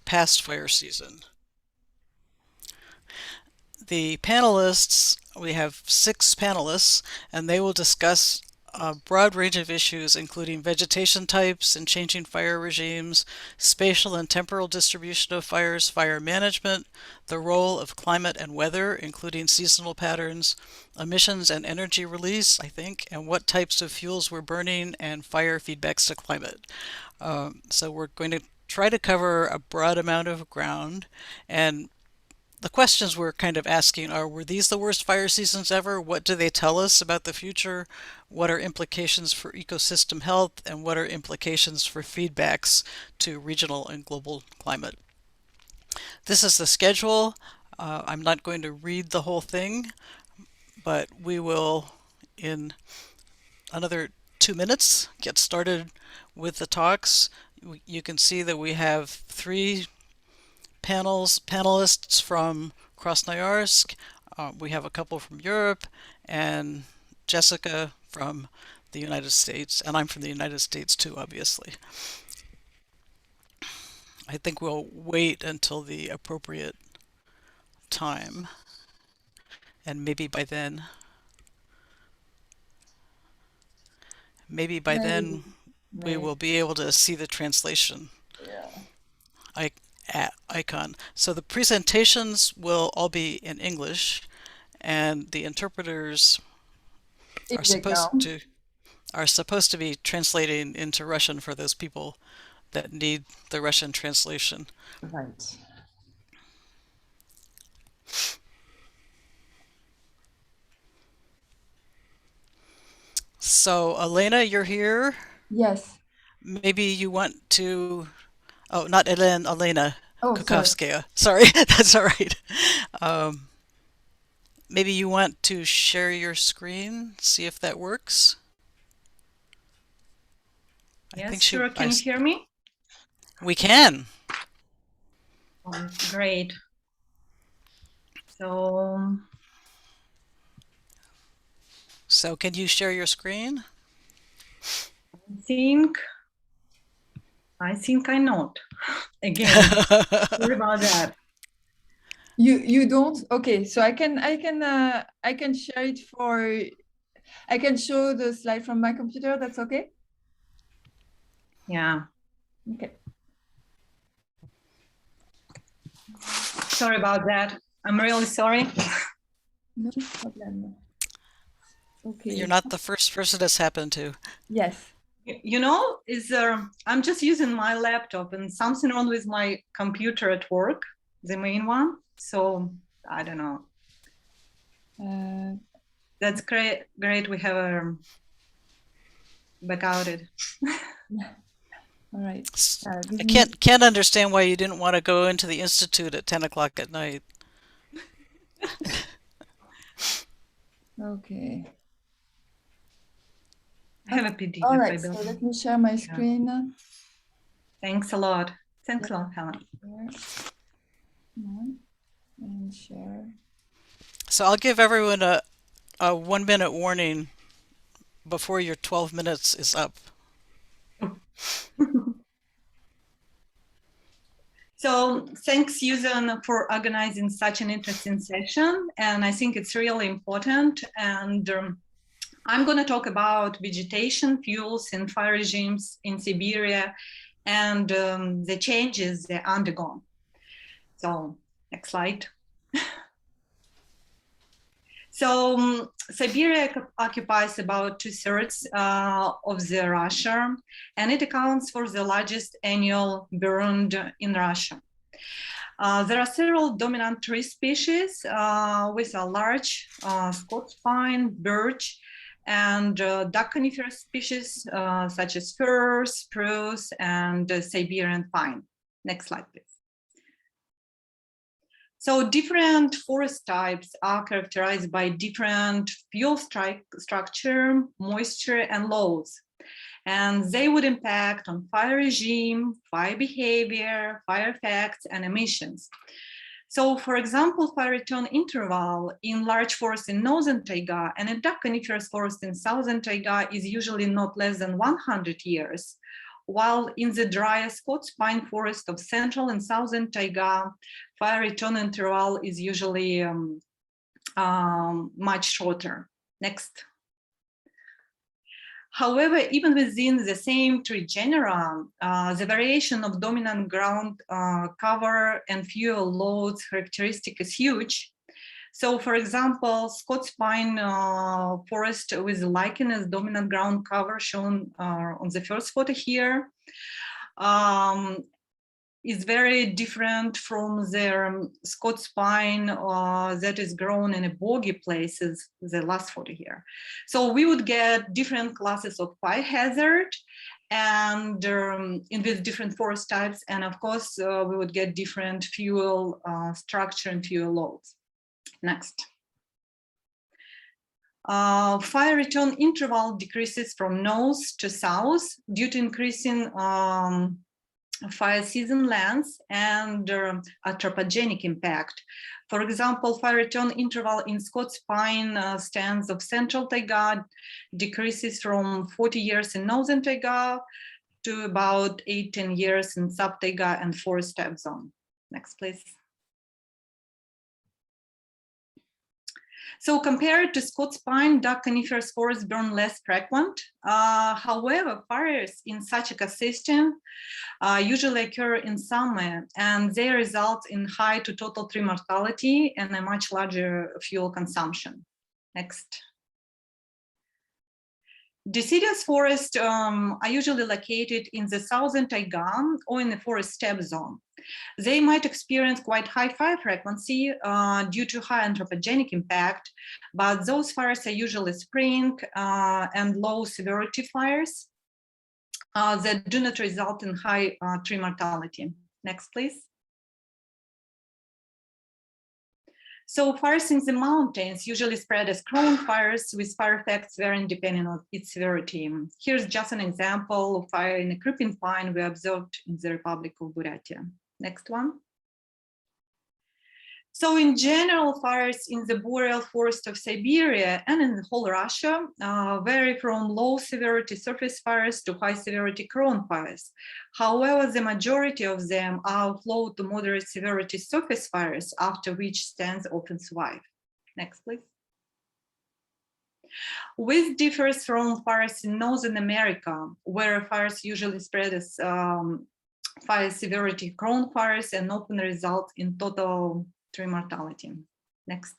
past fire season. The panelists, we have 6 panelists, and they will discuss a broad range of issues, including vegetation types and changing fire regimes, spatial and temporal distribution of fires, fire management, the role of climate and weather, including seasonal patterns, emissions and energy release, I think, and what types of fuels we're burning, and fire feedbacks to climate. So we're going to try to cover a broad amount of ground, and the questions we're kind of asking are, were these the worst fire seasons ever? What do they tell us about the future? What are implications for ecosystem health? And what are implications for feedbacks to regional and global climate? This is the schedule. I'm not going to read the whole thing, but we will, in another 2 minutes, get started with the talks. You can see that we have 3 panelists from Krasnoyarsk. We have a couple from Europe, and Jessica from the United States, and I'm from the United States too, obviously. I think we'll wait until the appropriate time, and maybe by then we will be able to see the translation icon. So the presentations will all be in English, and the interpreters are supposed to be translating into Russian for those people that need the Russian translation. Right. So, Elena, you're here. Yes. Maybe you want to. Oh, not Elena Oh, Kukavskaya. Sorry, that's all right. Maybe you want to share your screen, see if that works. Yes, sure. Can you hear me? We can. Oh, great. So can you share your screen? I think I not. Again, sorry about that. You don't? Okay, so I can share it for. I can show the slide from my computer. That's okay. Yeah. Okay. Sorry about that. I'm really sorry. No problem. Okay. You're not the first person this happened to. Yes. You know, I'm just using my laptop and something wrong with my computer at work, the main one. So I don't know. That's great. We have a backouted. All right. I can't understand why you didn't want to go into the institute at 10 o'clock at night. Okay. I have a PDF. All right, so let me share my screen. Yeah. Thanks a lot. Thanks a lot, Helen. And share. So I'll give everyone a 1-minute warning before your 12 minutes is up. So thanks, Susan, for organizing such an interesting session. And I think it's really important. And I'm going to talk about vegetation, fuels, and fire regimes in Siberia and the changes they undergone. So next slide. So Siberia occupies about 2/3 of the Russia, and it accounts for the largest annual burn in Russia. There are several dominant tree species with a large Scots pine, birch, and dark coniferous species such as fir, spruce, and Siberian pine. Next slide, please. So different forest types are characterized by different fuel structure, moisture, and loads. And they would impact on fire regime, fire behavior, fire effects, and emissions. So, for example, fire return interval in large forests in northern taiga and in dark coniferous forest in southern taiga is usually not less than 100 years, while in the drier Scots pine forest of central and southern taiga, fire return interval is usually much shorter. Next. However, even within the same tree genera, the variation of dominant ground cover and fuel loads characteristic is huge. So, for example, Scots pine forest with lichen as dominant ground cover shown on the first photo here is very different from the Scots pine that is grown in a boggy places, the last photo here. So we would get different classes of fire hazard and in these different forest types. And of course, we would get different fuel structure and fuel loads. Next. Fire return interval decreases from north to south due to increasing fire season length and anthropogenic impact. For example, fire return interval in Scots pine stands of central taiga decreases from 40 years in northern taiga to about 8-10 years in sub-taiga and forest type zone. Next, please. So compared to Scots pine, dark coniferous forests burn less frequent. However, fires in such ecosystem usually occur in summer, and they result in high to total tree mortality and a much larger fuel consumption. Next. Deciduous forests are usually located in the southern taiga or in the forest steppe zone. They might experience quite high fire frequency due to high anthropogenic impact, but those fires are usually spring and low severity fires that do not result in high tree mortality. Next, please. So fires in the mountains usually spread as crown fires with fire effects varying depending on its severity. Here's just an example of fire in a creeping pine we observed in the Republic of Buryatia. Next one. So in general, fires in the boreal forest of Siberia and in the whole Russia vary from low severity surface fires to high severity crown fires. However, the majority of them are low to moderate severity surface fires, after which stands often survive. Next, please. This differs from fires in Northern America, where fires usually spread as fire severity crown fires and often result in total tree mortality. Next.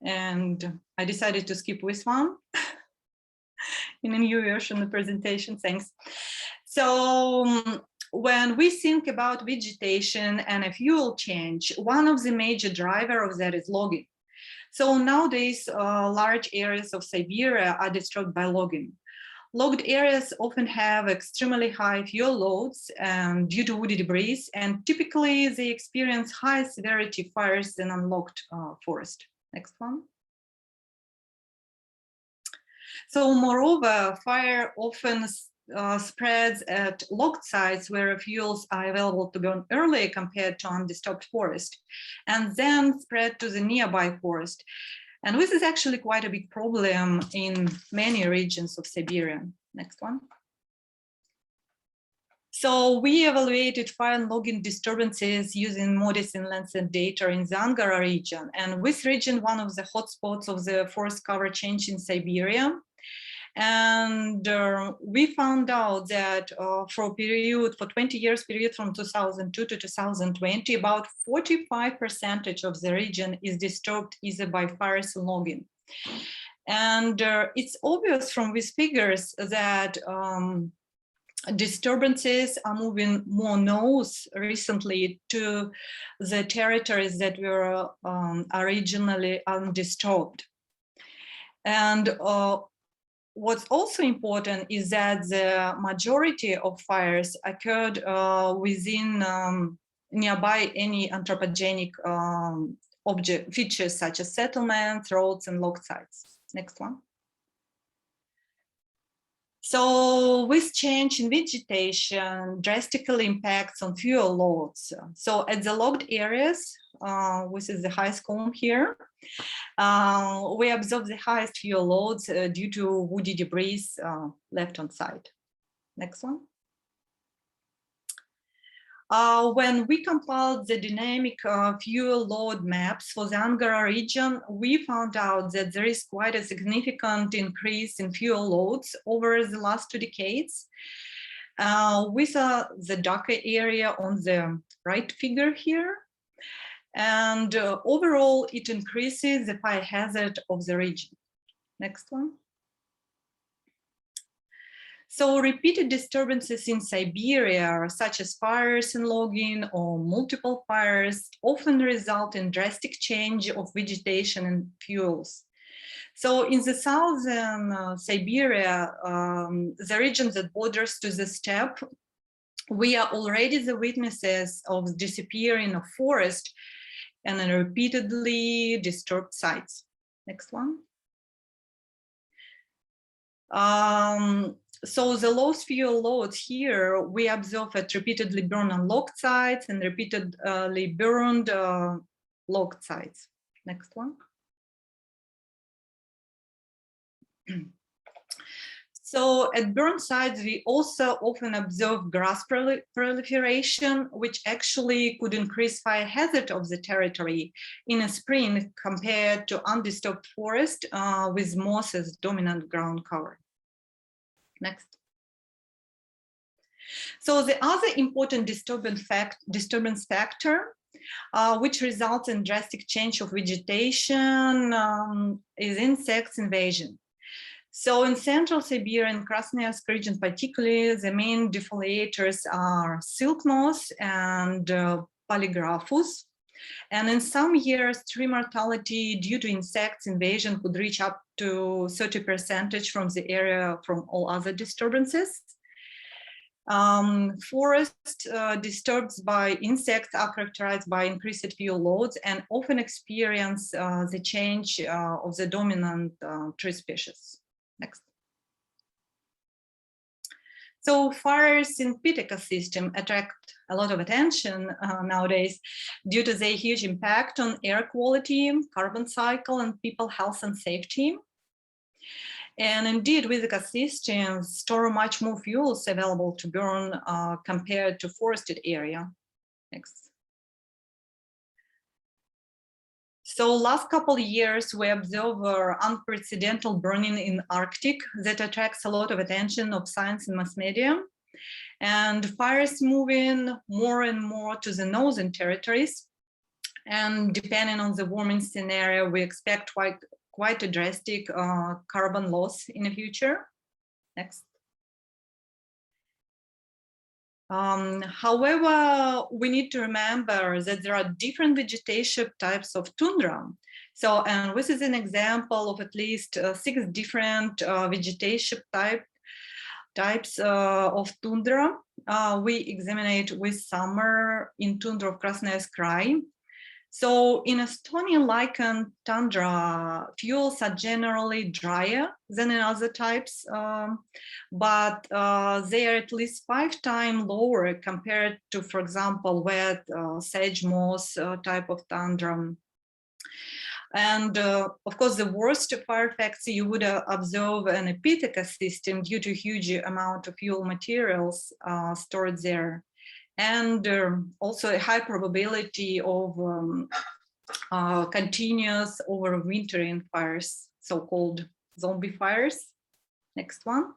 And I decided to skip this one in a new version of the presentation, thanks. So when we think about vegetation and a fuel change, one of the major drivers of that is logging. So nowadays, large areas of Siberia are disturbed by logging. Logged areas often have extremely high fuel loads due to woody debris, and typically they experience high severity fires than unlogged forest. Next one. So moreover, fire often spreads at logged sites where fuels are available to burn earlier compared to undisturbed forest, and then spread to the nearby forest. And this is actually quite a big problem in many regions of Siberia. Next one. So we evaluated fire and logging disturbances using MODIS and Landsat data in the Angara region. And this region, one of the hotspots of the forest cover change in Siberia. And we found out that for 20 years period from 2002 to 2020, about 45% of the region is disturbed either by fires or logging. And it's obvious from these figures that disturbances are moving more north recently to the territories that were originally undisturbed. And what's also important is that the majority of fires occurred within nearby any anthropogenic object features such as settlements, roads, and log sites. Next one. So this change in vegetation drastically impacts on fuel loads. So at the logged areas, which is the highest column here, we observe the highest fuel loads due to woody debris left on site. Next one. When we compiled the dynamic fuel load maps for the Angara region, we found out that there is quite a significant increase in fuel loads over the last 2 decades. With the darker area on the right figure here. And overall, it increases the fire hazard of the region. Next one. So repeated disturbances in Siberia, such as fires and logging or multiple fires, often result in drastic change of vegetation and fuels. So in the southern Siberia, the region that borders to the steppe, we are already the witnesses of disappearing of forest and in repeatedly disturbed sites. Next one. So the low fuel loads here, we observe at repeatedly burned and logged sites and repeatedly burned logged sites. Next one. So at burn sites, we also often observe grass proliferation, which actually could increase fire hazard of the territory in a spring compared to undisturbed forest with moss as dominant ground cover. Next. So the other important disturbance factor, which results in drastic change of vegetation, is insects invasion. So in central Siberia and Krasnoyarsk region particularly, the main defoliators are silk moss and Polygraphus. And in some years, tree mortality due to insects invasion could reach up to 30% from the area from all other disturbances. Forests disturbed by insects are characterized by increased fuel loads and often experience the change of the dominant tree species. Next. So fires in peat ecosystem attract a lot of attention nowadays due to their huge impact on air quality, carbon cycle, and people health and safety. And indeed, with ecosystems, store much more fuels available to burn compared to forested area. Next. So last couple of years, we observe unprecedented burning in Arctic that attracts a lot of attention of science and mass media. And fires moving more and more to the northern territories. And depending on the warming scenario, we expect quite a drastic carbon loss in the future. Next. However, we need to remember that there are different vegetation types of tundra. So, and this is an example of at least 6 different vegetation types of tundra. We examined with summer in tundra of Krasnoyarsk. So in Estonian lichen tundra, fuels are generally drier than in other types, but they are at least 5 times lower compared to, for example, wet sage moss type of tundra. And of course, the worst Fairfax you would observe in a peat ecosystem due to huge amount of fuel materials stored there. And also a high probability of continuous overwintering fires, so-called zombie fires. Next one.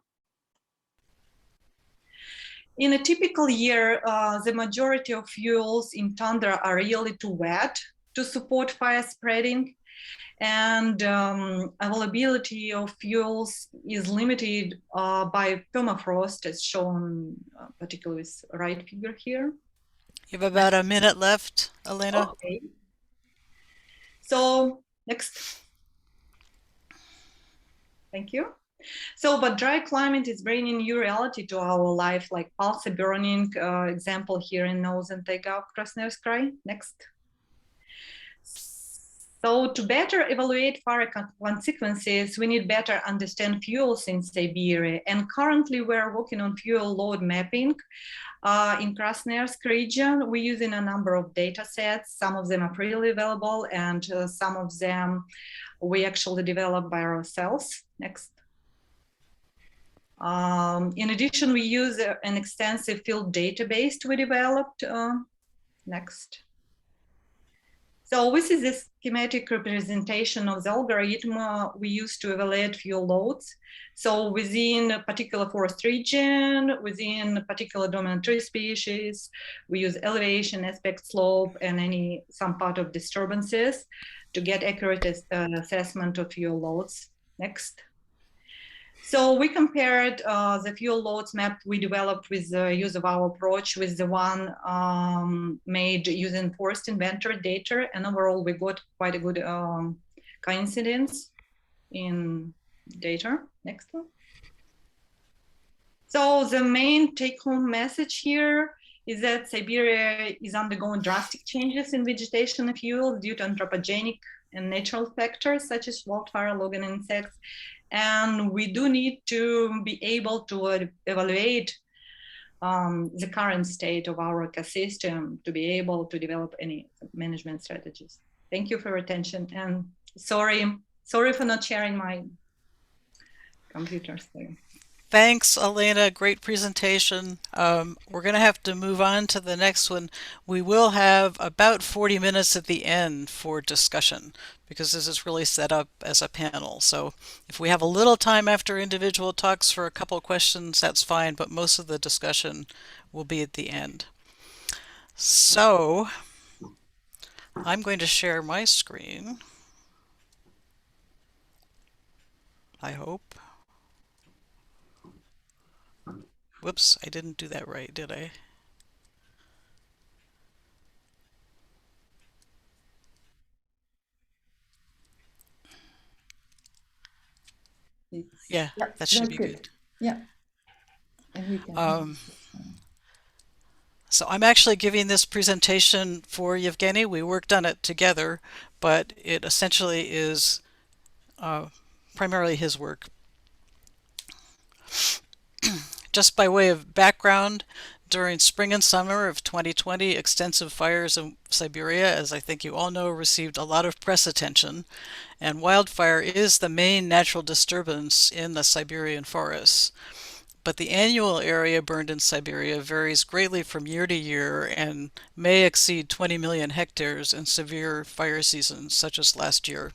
In a typical year, the majority of fuels in tundra are really too wet to support fire spreading, and availability of fuels is limited by permafrost, as shown particularly with the right figure here. You have about a minute left, Elena. Okay. So next. Thank you. So, but dry climate is bringing new reality to our life, like pulse burning example here in northern taiga of Krasnoyarsk. Next. So to better evaluate fire consequences, we need better understand fuels in Siberia. And currently we're working on fuel load mapping in Krasnoyarsk region. We're using a number of data sets. Some of them are freely available and some of them we actually developed by ourselves. Next. In addition, we use an extensive field database we developed. Next. So this is a schematic representation of the algorithm we use to evaluate fuel loads. So within a particular forest region, within a particular dominant tree species, we use elevation, aspect slope, and some part of disturbances to get accurate assessment of fuel loads. Next. So we compared the fuel loads map we developed with the use of our approach with the one made using forest inventory data. And overall, we got quite a good coincidence in data. Next one. So the main take-home message here is that Siberia is undergoing drastic changes in vegetation and fuel due to anthropogenic and natural factors such as wildfire, logging, insects. And we do need to be able to evaluate the current state of our ecosystem to be able to develop any management strategies. Thank you for your attention. And sorry for not sharing my computer screen. Thanks, Elena. Great presentation. We're going to have to move on to the next one. We will have about 40 minutes at the end for discussion because this is really set up as a panel. So if we have a little time after individual talks for a couple of questions, that's fine, but most of the discussion will be at the end. So I'm going to share my screen, I hope. Whoops, I didn't do that right, did I? Yeah, that should be good. Yeah. And we can so I'm actually giving this presentation for Yevgeny. We worked on it together, but it essentially is primarily his work. Just by way of background, during spring and summer of 2020, extensive fires in Siberia, as I think you all know, received a lot of press attention, and wildfire is the main natural disturbance in the Siberian forests. But the annual area burned in Siberia varies greatly from year to year and may exceed 20 million hectares in severe fire seasons, such as last year.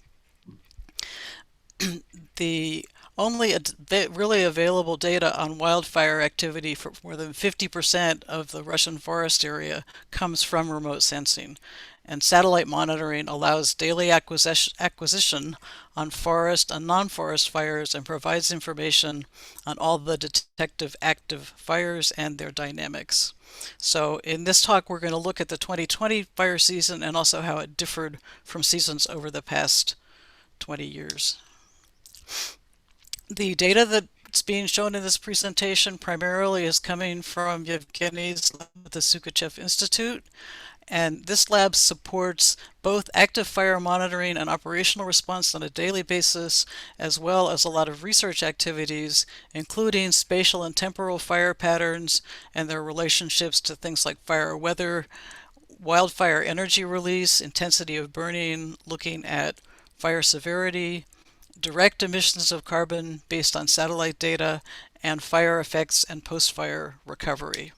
The only really available data on wildfire activity for more than 50% of the Russian forest area comes from remote sensing, and satellite monitoring allows daily acquisition on forest and non-forest fires and provides information on all the detected active fires and their dynamics. So in this talk, we're going to look at the 2020 fire season and also how it differed from seasons over the past 20 years. The data that's being shown in this presentation primarily is coming from Yevgeny's lab at the Sukachev Institute, and this lab supports both active fire monitoring and operational response on a daily basis, as well as a lot of research activities, including spatial and temporal fire patterns and their relationships to things like fire weather, wildfire energy release, intensity of burning, looking at fire severity, direct emissions of carbon based on satellite data, and fire effects and post-fire recovery.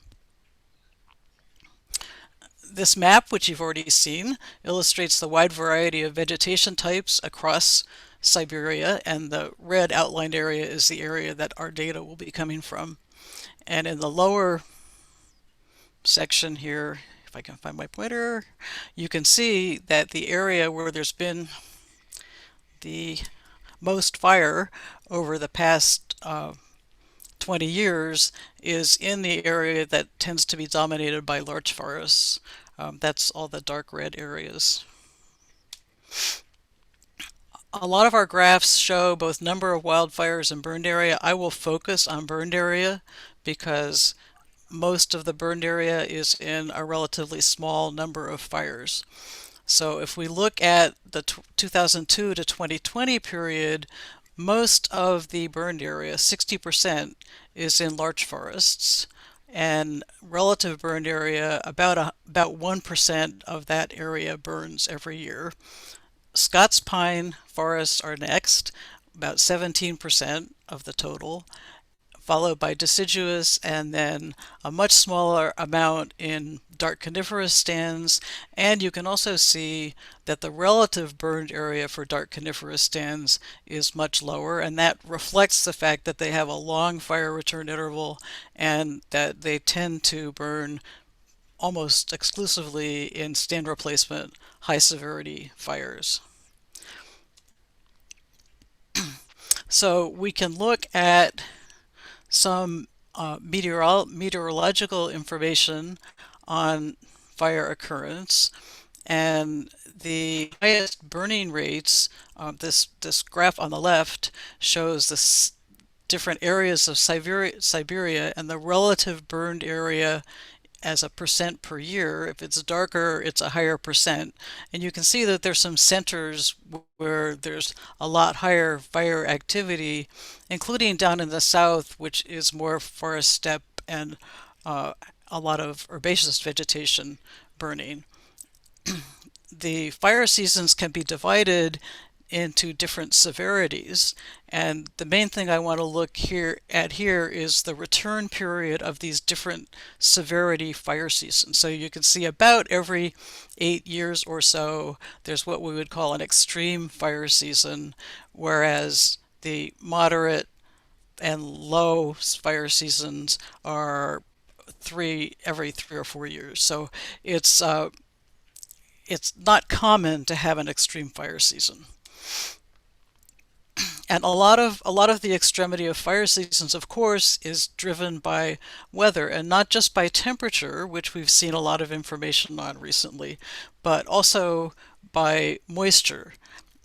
This map, which you've already seen, illustrates the wide variety of vegetation types across Siberia, and the red outlined area is the area that our data will be coming from. And in the lower section here, if I can find my pointer, you can see that the area where there's been the most fire over the past 20 years is in the area that tends to be dominated by larch forests. That's all the dark red areas. A lot of our graphs show both number of wildfires and burned area. I will focus on burned area because most of the burned area is in a relatively small number of fires. So if we look at the 2002 to 2020 period, most of the burned area, 60%, is in larch forests, and relative burned area, about 1% of that area burns every year. Scots pine forests are next, about 17% of the total, followed by deciduous, and then a much smaller amount in dark coniferous stands. And you can also see that the relative burned area for dark coniferous stands is much lower, and that reflects the fact that they have a long fire return interval and that they tend to burn almost exclusively in stand replacement high severity fires. So we can look at some meteorological information on fire occurrence, and the highest burning rates, this graph on the left shows the different areas of Siberia and the relative burned area as a percent per year. If it's darker, it's a higher percent. And you can see that there's some centers where there's a lot higher fire activity, including down in the south, which is more forest steppe and a lot of herbaceous vegetation burning. The fire seasons can be divided into different severities, and the main thing I want to look at here is the return period of these different severity fire seasons. So you can see about every 8 years or so there's what we would call an extreme fire season, whereas the moderate and low fire seasons are every 3 or 4 years. So it's not common to have an extreme fire season. And a lot of the extremity of fire seasons, of course, is driven by weather, and not just by temperature, which we've seen a lot of information on recently, but also by moisture.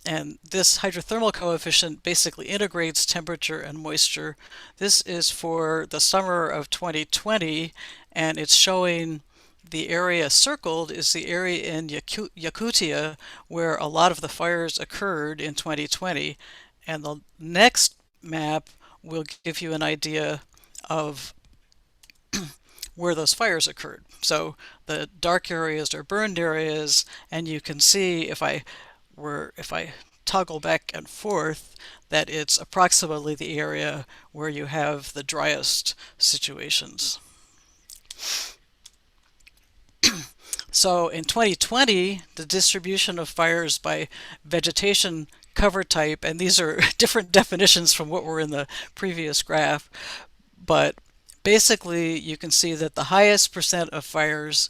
And this hydrothermal coefficient basically integrates temperature and moisture. This is for the summer of 2020, and it's showing the area circled is the area in Yakutia where a lot of the fires occurred in 2020. And the next map will give you an idea of where those fires occurred. So the dark areas are burned areas, and you can see if I toggle back and forth that it's approximately the area where you have the driest situations. So in 2020, the distribution of fires by vegetation cover type, and these are different definitions from what were in the previous graph, but basically you can see that the highest percent of fires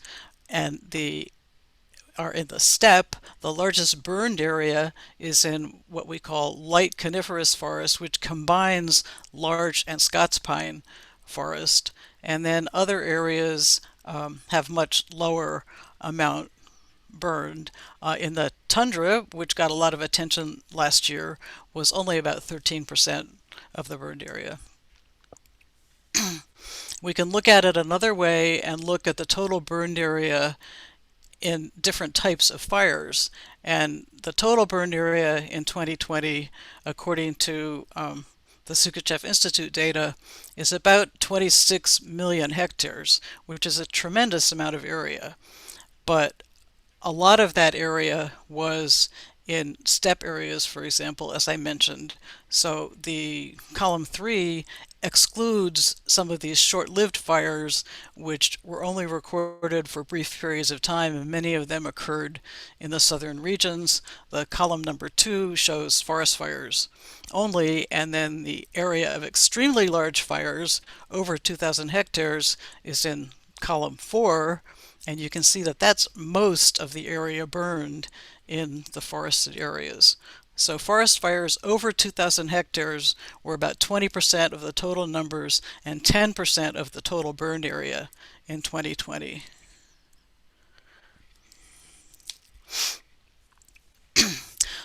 are in the steppe. The largest burned area is in what we call light coniferous forest, which combines larch and Scots pine forest, and then other areas have much lower amount burned. In the tundra, which got a lot of attention last year, was only about 13% of the burned area. We can look at it another way and look at the total burned area in different types of fires. And the total burned area in 2020, according to the Sukachev Institute data, is about 26 million hectares, which is a tremendous amount of area. But a lot of that area was in steppe areas, for example, as I mentioned. So the column 3 excludes some of these short-lived fires, which were only recorded for brief periods of time, and many of them occurred in the southern regions. The column number 2 shows forest fires only, and then the area of extremely large fires over 2,000 hectares is in column 4, and you can see that that's most of the area burned in the forested areas. So forest fires over 2,000 hectares were about 20% of the total numbers and 10% of the total burned area in 2020.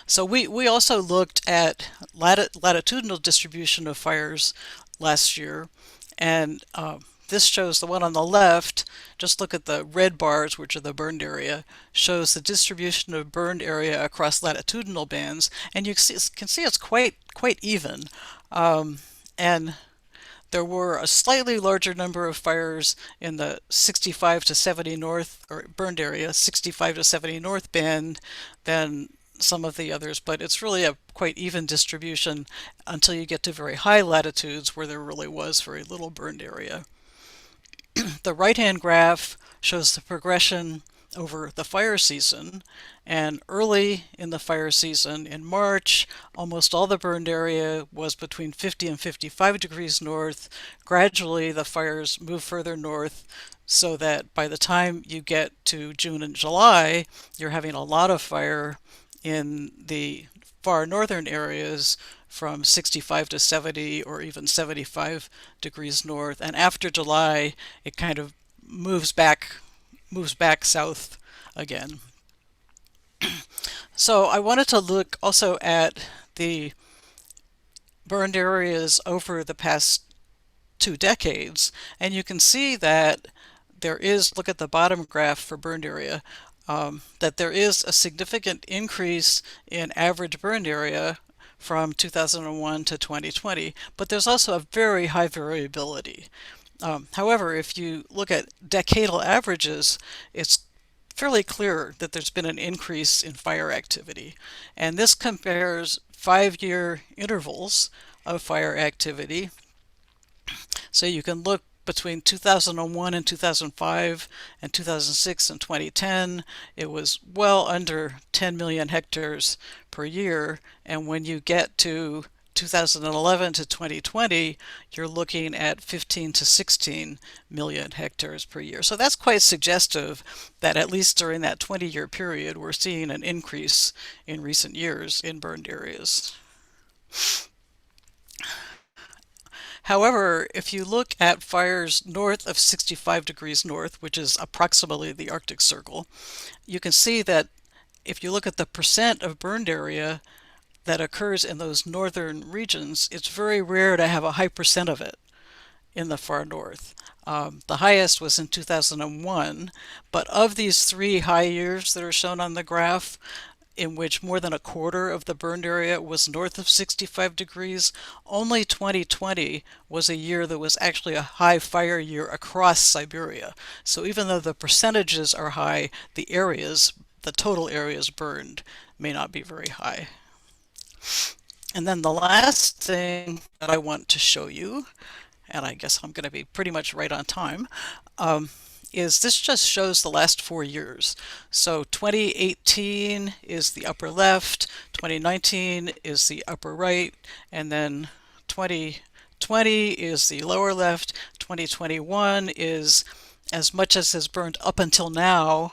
So we also looked at latitudinal distribution of fires last year, and this shows the one on the left. Just look at the red bars, which are the burned area, shows the distribution of burned area across latitudinal bands, and you can see it's quite even. And there were a slightly larger number of fires in the 65 to 70 north, or burned area, 65 to 70 north band than some of the others, but it's really a quite even distribution until you get to very high latitudes where there really was very little burned area. The right-hand graph shows the progression over the fire season, and early in the fire season in March, almost all the burned area was between 50 and 55 degrees north. Gradually, the fires move further north so that by the time you get to June and July, you're having a lot of fire in the far northern areas from 65 to 70 or even 75 degrees north. And after July, it kind of moves back south again. So I wanted to look also at the burned areas over the past 2 decades, and you can see that there is, look at the bottom graph for burned area, that there is a significant increase in average burned area from 2001 to 2020, but there's also a very high variability. However, if you look at decadal averages, it's fairly clear that there's been an increase in fire activity. And this compares 5-year intervals of fire activity. So you can look between 2001 and 2005 and 2006 and 2010, it was well under 10 million hectares per year. And when you get to 2011 to 2020, you're looking at 15 to 16 million hectares per year. So that's quite suggestive that at least during that 20-year period, we're seeing an increase in recent years in burned areas. However, if you look at fires north of 65 degrees north, which is approximately the Arctic Circle, you can see that if you look at the percent of burned area that occurs in those northern regions, it's very rare to have a high percent of it in the far north. The highest was in 2001, but of these 3 high years that are shown on the graph, in which more than a quarter of the burned area was north of 65 degrees, only 2020 was a year that was actually a high fire year across Siberia. So even though the percentages are high, the total areas burned may not be very high. And then the last thing that I want to show you, and I guess I'm going to be pretty much right on time, is this just shows the last 4 years. So 2018 is the upper left, 2019 is the upper right, and then 2020 is the lower left, 2021 is as much as has burned up until now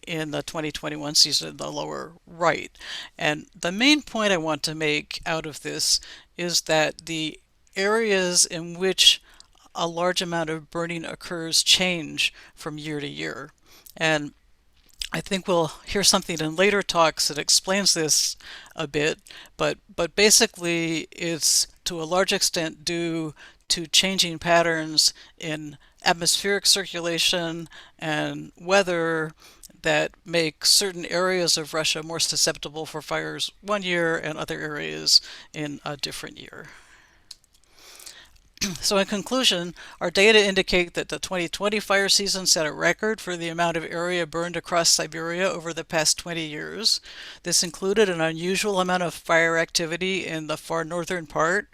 in the 2021 season in the lower right. And the main point I want to make out of this is that the areas in which a large amount of burning occurs change from year to year. And I think we'll hear something in later talks that explains this a bit, but basically it's to a large extent due to changing patterns in atmospheric circulation and weather that make certain areas of Russia more susceptible for fires one year and other areas in a different year. So in conclusion, our data indicate that the 2020 fire season set a record for the amount of area burned across Siberia over the past 20 years. This included an unusual amount of fire activity in the far northern part.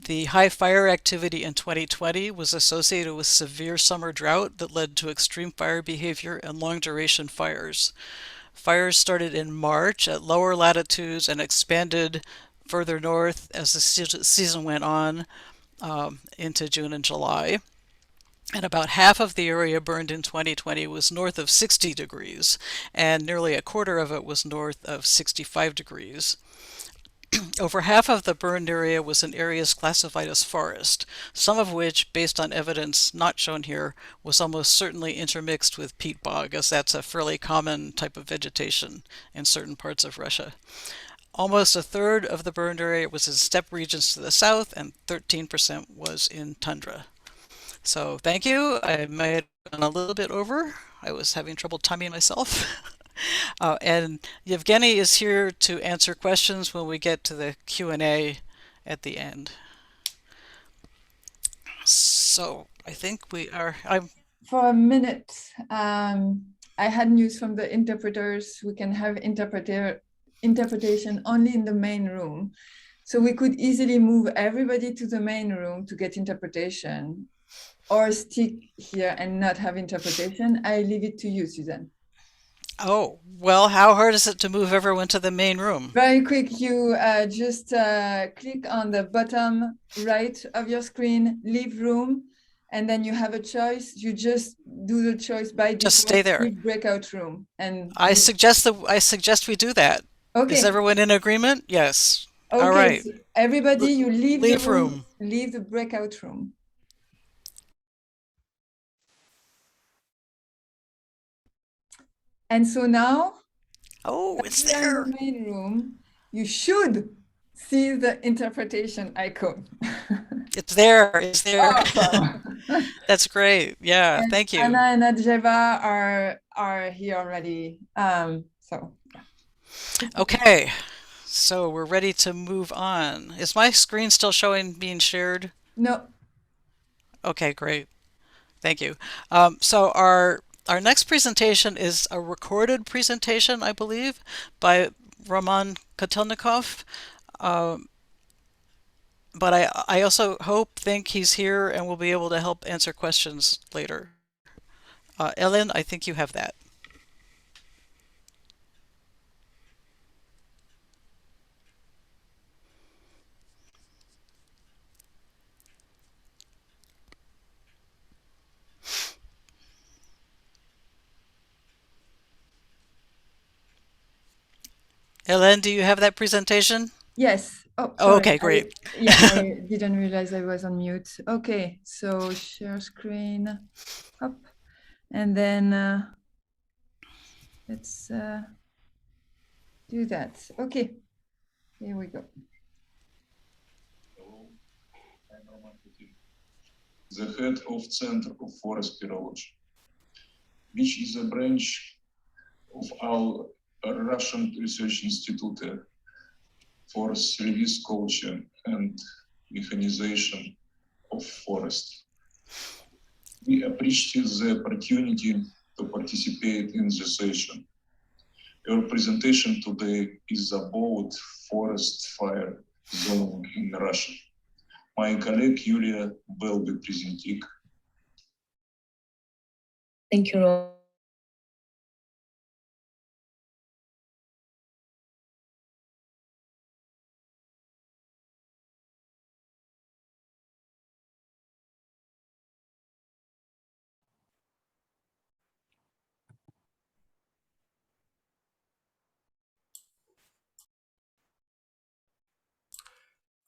The high fire activity in 2020 was associated with severe summer drought that led to extreme fire behavior and long-duration fires. Fires started in March at lower latitudes and expanded further north as the season went on into June and July. And about half of the area burned in 2020 was north of 60 degrees, and nearly a quarter of it was north of 65 degrees. Over half of the burned area was in areas classified as forest, some of which, based on evidence not shown here, was almost certainly intermixed with peat bog, as that's a fairly common type of vegetation in certain parts of Russia. Almost a third of the burned area was in steppe regions to the south, and 13% was in tundra. So thank you. I might have gone a little bit over. I was having trouble timing myself. And Yevgeny is here to answer questions when we get to the Q&A at the end. So I think we are... For a minute, I had news from the interpreters. We can have interpretation only in the main room. So we could easily move everybody to the main room to get interpretation, or stick here and not have interpretation. I leave it to you, Susan. Oh, well, how hard is it to move everyone to the main room? Very quick, you just click on the bottom right of your screen, leave room, and then you have a choice. You just do the choice by default. Just stay there. Leave breakout room. And I suggest we do that. okay. Is everyone in agreement? Yes. Okay, All right. so everybody, you leave the room. Leave the breakout room. And so now, oh, it's here there. in the main room, you should see the interpretation icon. It's there. It's there. Awesome. That's great. Yeah, And thank you. Anna and Adjeva are here already. So yeah. Okay, so we're ready to move on. Is my screen still showing being shared? No. Okay, great. Thank you. So our next presentation is a recorded presentation, I believe, by Roman Kotelnikov. But I also think he's here and will be able to help answer questions later. Ellen, I think you have that. Ellen, do you have that presentation? Yes. Oh, sorry. Okay, great. I didn't realize I was on mute. Okay, so share screen up, and then let's do that. Okay, here we go. Hello, I'm Roman Kotelnikov, the head of Center of Forest Speleology, which is a branch of our Russian Research Institute for service culture and mechanization of forest. We appreciate the opportunity to participate in the session. Our presentation today is about forest fire zone in Russia. My colleague Yulia will be presenting. Thank you, Rob.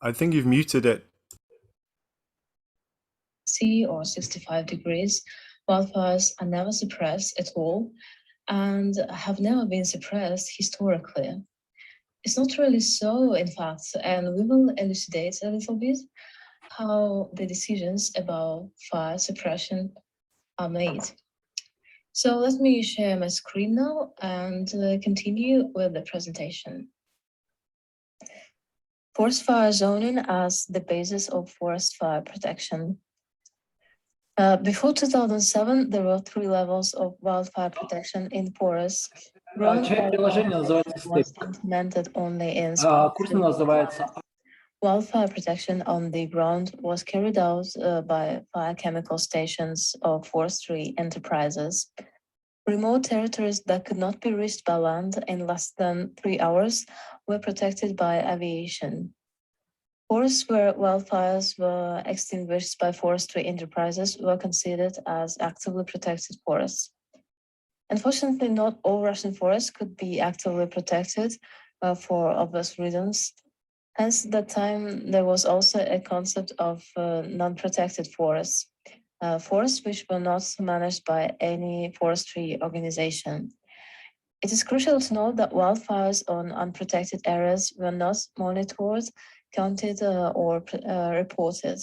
I think you've muted it. Or 65 degrees, wildfires are never suppressed at all and have never been suppressed historically. It's not really so, in fact, and we will elucidate a little bit how the decisions about fire suppression are made. So let me share my screen now and continue with the presentation. Forest fire zoning as the basis of forest fire protection. Before 2007, there were 3 levels of wildfire protection in forests. Was implemented only in wildfire protection on the ground was carried out by fire chemical stations of forestry enterprises. Remote territories that could not be reached by land in less than 3 hours were protected by aviation. Forests where wildfires were extinguished by forestry enterprises were considered as actively protected forests. Unfortunately, not all Russian forests could be actively protected for obvious reasons. Hence, at that time, there was also a concept of non-protected forests, forests which were not managed by any forestry organization. It is crucial to note that wildfires on unprotected areas were not monitored, counted, or reported.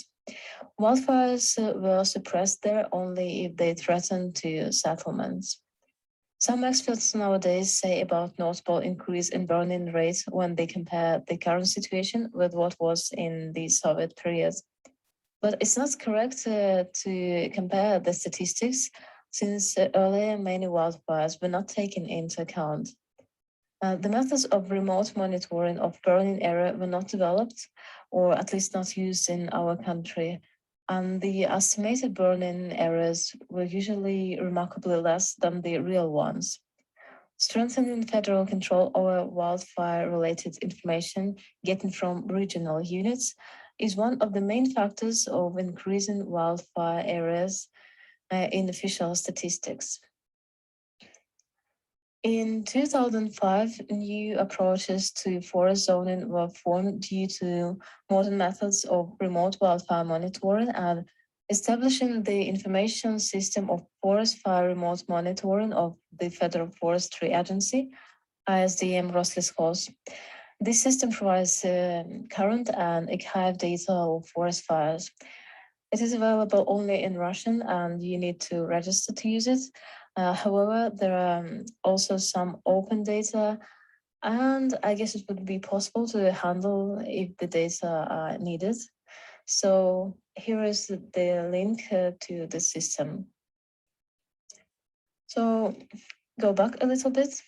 Wildfires were suppressed there only if they threatened to settlements. Some experts nowadays say about notable increase in burning rates when they compare the current situation with what was in the Soviet period. But it's not correct to compare the statistics since earlier many wildfires were not taken into account. The methods of remote monitoring of burning area were not developed, or at least not used in our country, and the estimated burning areas were usually remarkably less than the real ones. Strengthening federal control over wildfire-related information getting from regional units is one of the main factors of increasing wildfire areas in official statistics. In 2005, new approaches to forest zoning were formed due to modern methods of remote wildfire monitoring and establishing the information system of forest fire remote monitoring of the Federal Forestry Agency, ISDM Rosleskhos. This system provides current and archive data of forest fires. It is available only in Russian and you need to register to use it. However, there are also some open data, and I guess it would be possible to handle if the data are needed. So here is the link to the system. So go back a little bit,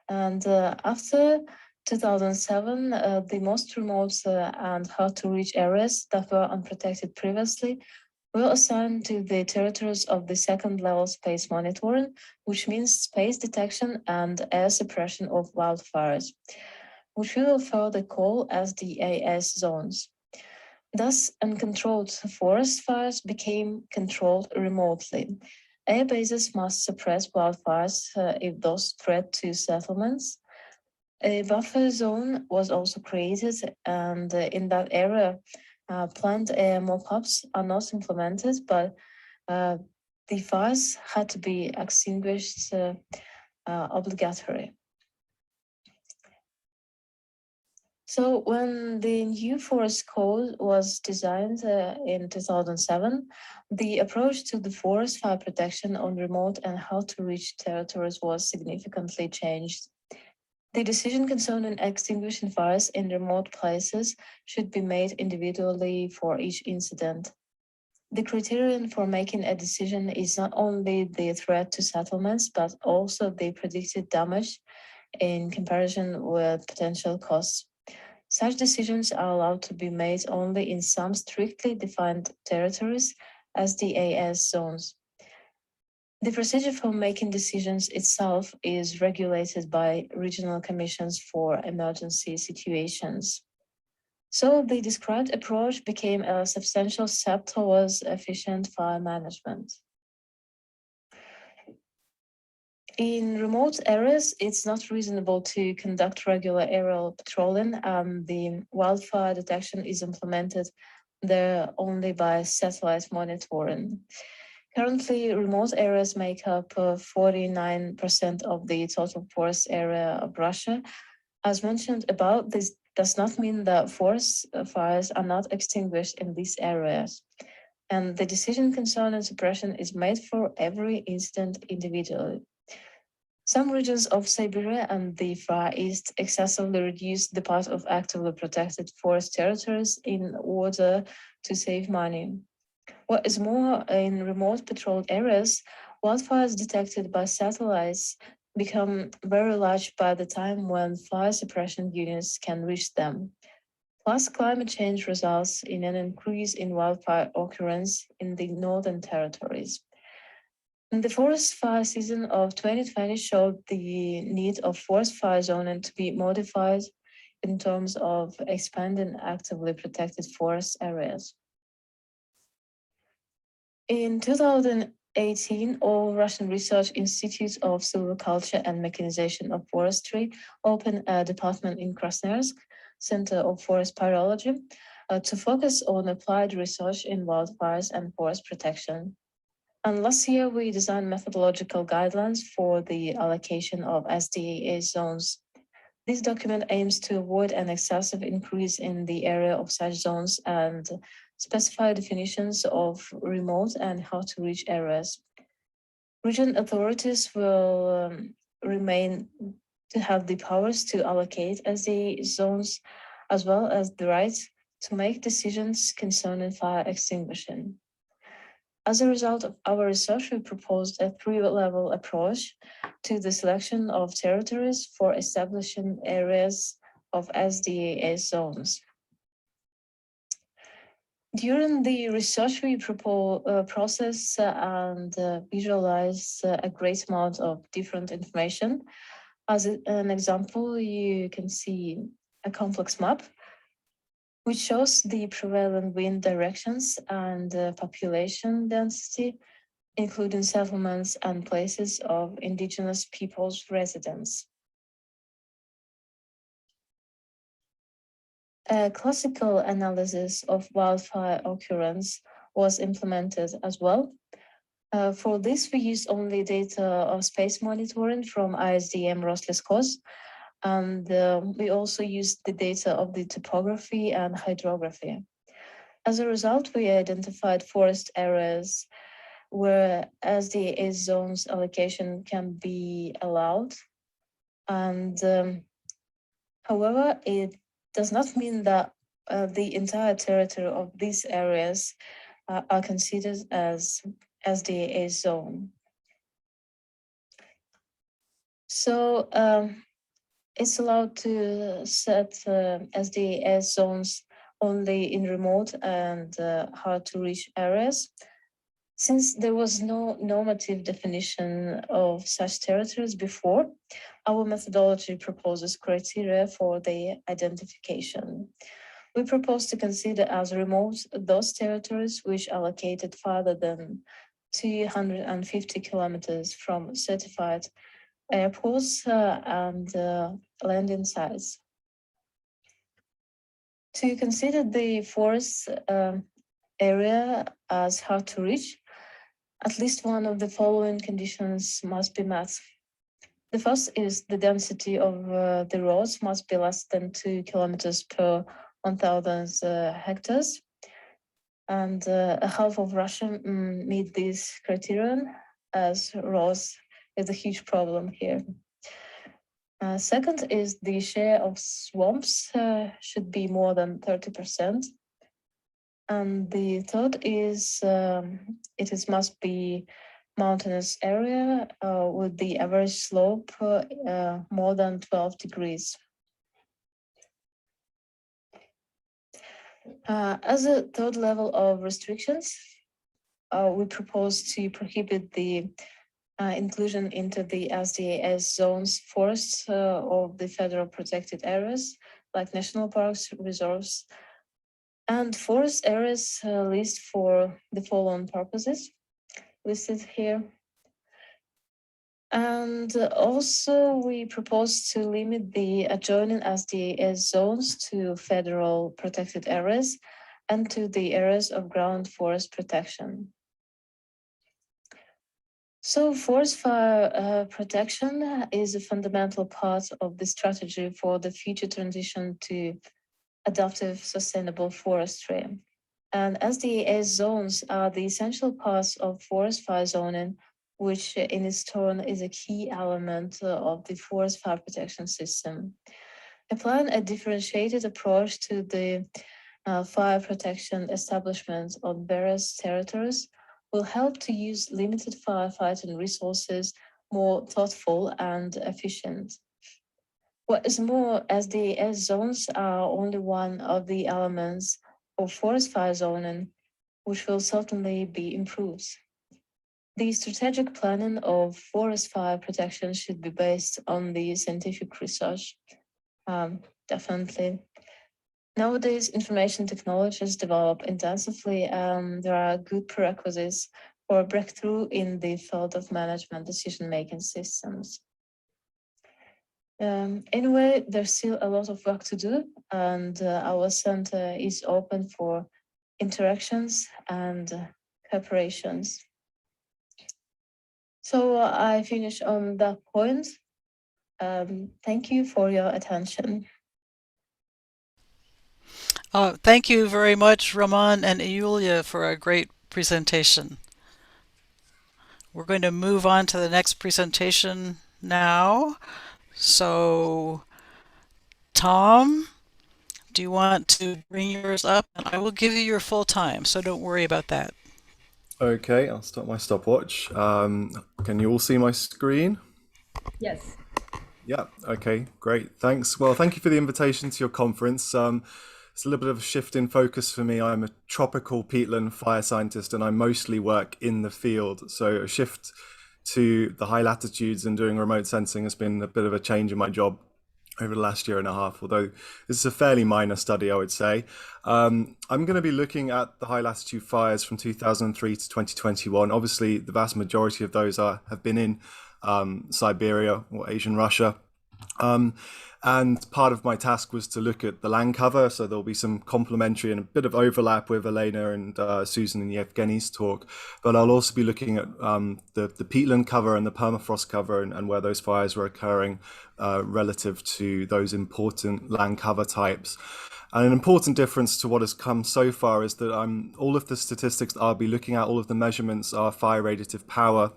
and after 2007, the most remote and hard to reach areas that were unprotected previously were assigned to the territories of the second level space monitoring, which means space detection and air suppression of wildfires, which we will further call as the AS zones. Thus, uncontrolled forest fires became controlled remotely. Air bases must suppress wildfires if those spread to settlements. A buffer zone was also created, and in that area, planned air mock-ups are not implemented, but the fires had to be extinguished obligatory. So when the new forest code was designed in 2007, the approach to the forest fire protection on remote and hard to reach territories was significantly changed. The decision concerning extinguishing fires in remote places should be made individually for each incident. The criterion for making a decision is not only the threat to settlements, but also the predicted damage in comparison with potential costs. Such decisions are allowed to be made only in some strictly defined territories as the AS zones. The procedure for making decisions itself is regulated by regional commissions for emergency situations. So the described approach became a substantial step towards efficient fire management. In remote areas, it's not reasonable to conduct regular aerial patrolling, and the wildfire detection is implemented there only by satellite monitoring. Currently, remote areas make up 49% of the total forest area of Russia. As mentioned above, this does not mean that forest fires are not extinguished in these areas. And the decision concerning suppression is made for every incident individually. Some regions of Siberia and the Far East excessively reduce the part of actively protected forest territories in order to save money. What is more, in remote patrolled areas, wildfires detected by satellites become very large by the time when fire suppression units can reach them. Plus, climate change results in an increase in wildfire occurrence in the northern territories. The forest fire season of 2020 showed the need of forest fire zoning to be modified in terms of expanding actively protected forest areas. In 2018, all Russian research institutes of silviculture and mechanization of forestry opened a department in Krasnoyarsk, Center of Forest Biology, to focus on applied research in wildfires and forest protection. And last year, we designed methodological guidelines for the allocation of SDAA zones. This document aims to avoid an excessive increase in the area of such zones and specify definitions of remote and hard to reach areas. Region authorities will remain to have the powers to allocate SDA zones, as well as the right to make decisions concerning fire extinguishing. As a result of our research, we proposed a three-level approach to the selection of territories for establishing areas of SDAS zones. During the research, we process and visualize a great amount of different information. As an example, you can see a complex map which shows the prevalent wind directions and population density, including settlements and places of indigenous peoples' residence. A classical analysis of wildfire occurrence was implemented as well. For this, we used only data of space monitoring from ISDM Rosleskos, and we also used the data of the topography and hydrography. As a result, we identified forest areas where SDAS zones allocation can be allowed. And however, it does not mean that the entire territory of these areas are considered as SDAS zone. So it's allowed to set SDAS zones only in remote and hard to reach areas. Since there was no normative definition of such territories before, our methodology proposes criteria for their identification. We propose to consider as remote those territories which are located farther than 250 kilometers from certified airports and landing sites. To consider the forest area as hard to reach, at least one of the following conditions must be met. The first is the density of the roads must be less than 2 kilometers per 1,000 hectares. And half of Russia meet this criterion, as roads is a huge problem here. Second is the share of swamps should be more than 30%. And the third is must be mountainous area with the average slope more than 12 degrees. As a third level of restrictions, we propose to prohibit the inclusion into the SDAS zones forests of the federal protected areas like national parks, reserves, and forest areas listed for the following purposes listed here. And also we propose to limit the adjoining SDAS zones to federal protected areas and to the areas of ground forest protection. So forest fire protection is a fundamental part of the strategy for the future transition to adaptive sustainable forestry. And SDAS zones are the essential parts of forest fire zoning, which in its turn is a key element of the forest fire protection system. Applying a differentiated approach to the fire protection establishment on various territories will help to use limited firefighting resources more thoughtful and efficient. What is more, SDAS zones are only one of the elements of forest fire zoning, which will certainly be improved. The strategic planning of forest fire protection should be based on the scientific research, definitely. Nowadays, information technologies develop intensively, and there are good prerequisites for a breakthrough in the field of management decision-making systems. Anyway, there's still a lot of work to do, and our center is open for interactions and cooperations. So I finish on that point. Thank you for your attention. Thank you very much, Roman and Yulia, for a great presentation. We're going to move on to the next presentation now. So, Tom, do you want to bring yours up? And I will give you your full time, so don't worry about that. Okay, I'll start my stopwatch. Can you all see my screen? Yes. Yeah, okay, great, thanks. Well, thank you for the invitation to your conference. It's a little bit of a shift in focus for me. I'm a tropical peatland fire scientist and I mostly work in the field. So a shift to the high latitudes and doing remote sensing has been a bit of a change in my job over the last year and a half, although this is a fairly minor study, I would say. I'm going to be looking at the high latitude fires from 2003 to 2021. Obviously, the vast majority of those have been in Siberia or Asian Russia. And part of my task was to look at the land cover, so there'll be some complementary and a bit of overlap with Elena and Susan and Yevgeny's talk, but I'll also be looking at the peatland cover and the permafrost cover and where those fires were occurring relative to those important land cover types. And an important difference to what has come so far is that all of the statistics that I'll be looking at, all of the measurements are fire radiative power,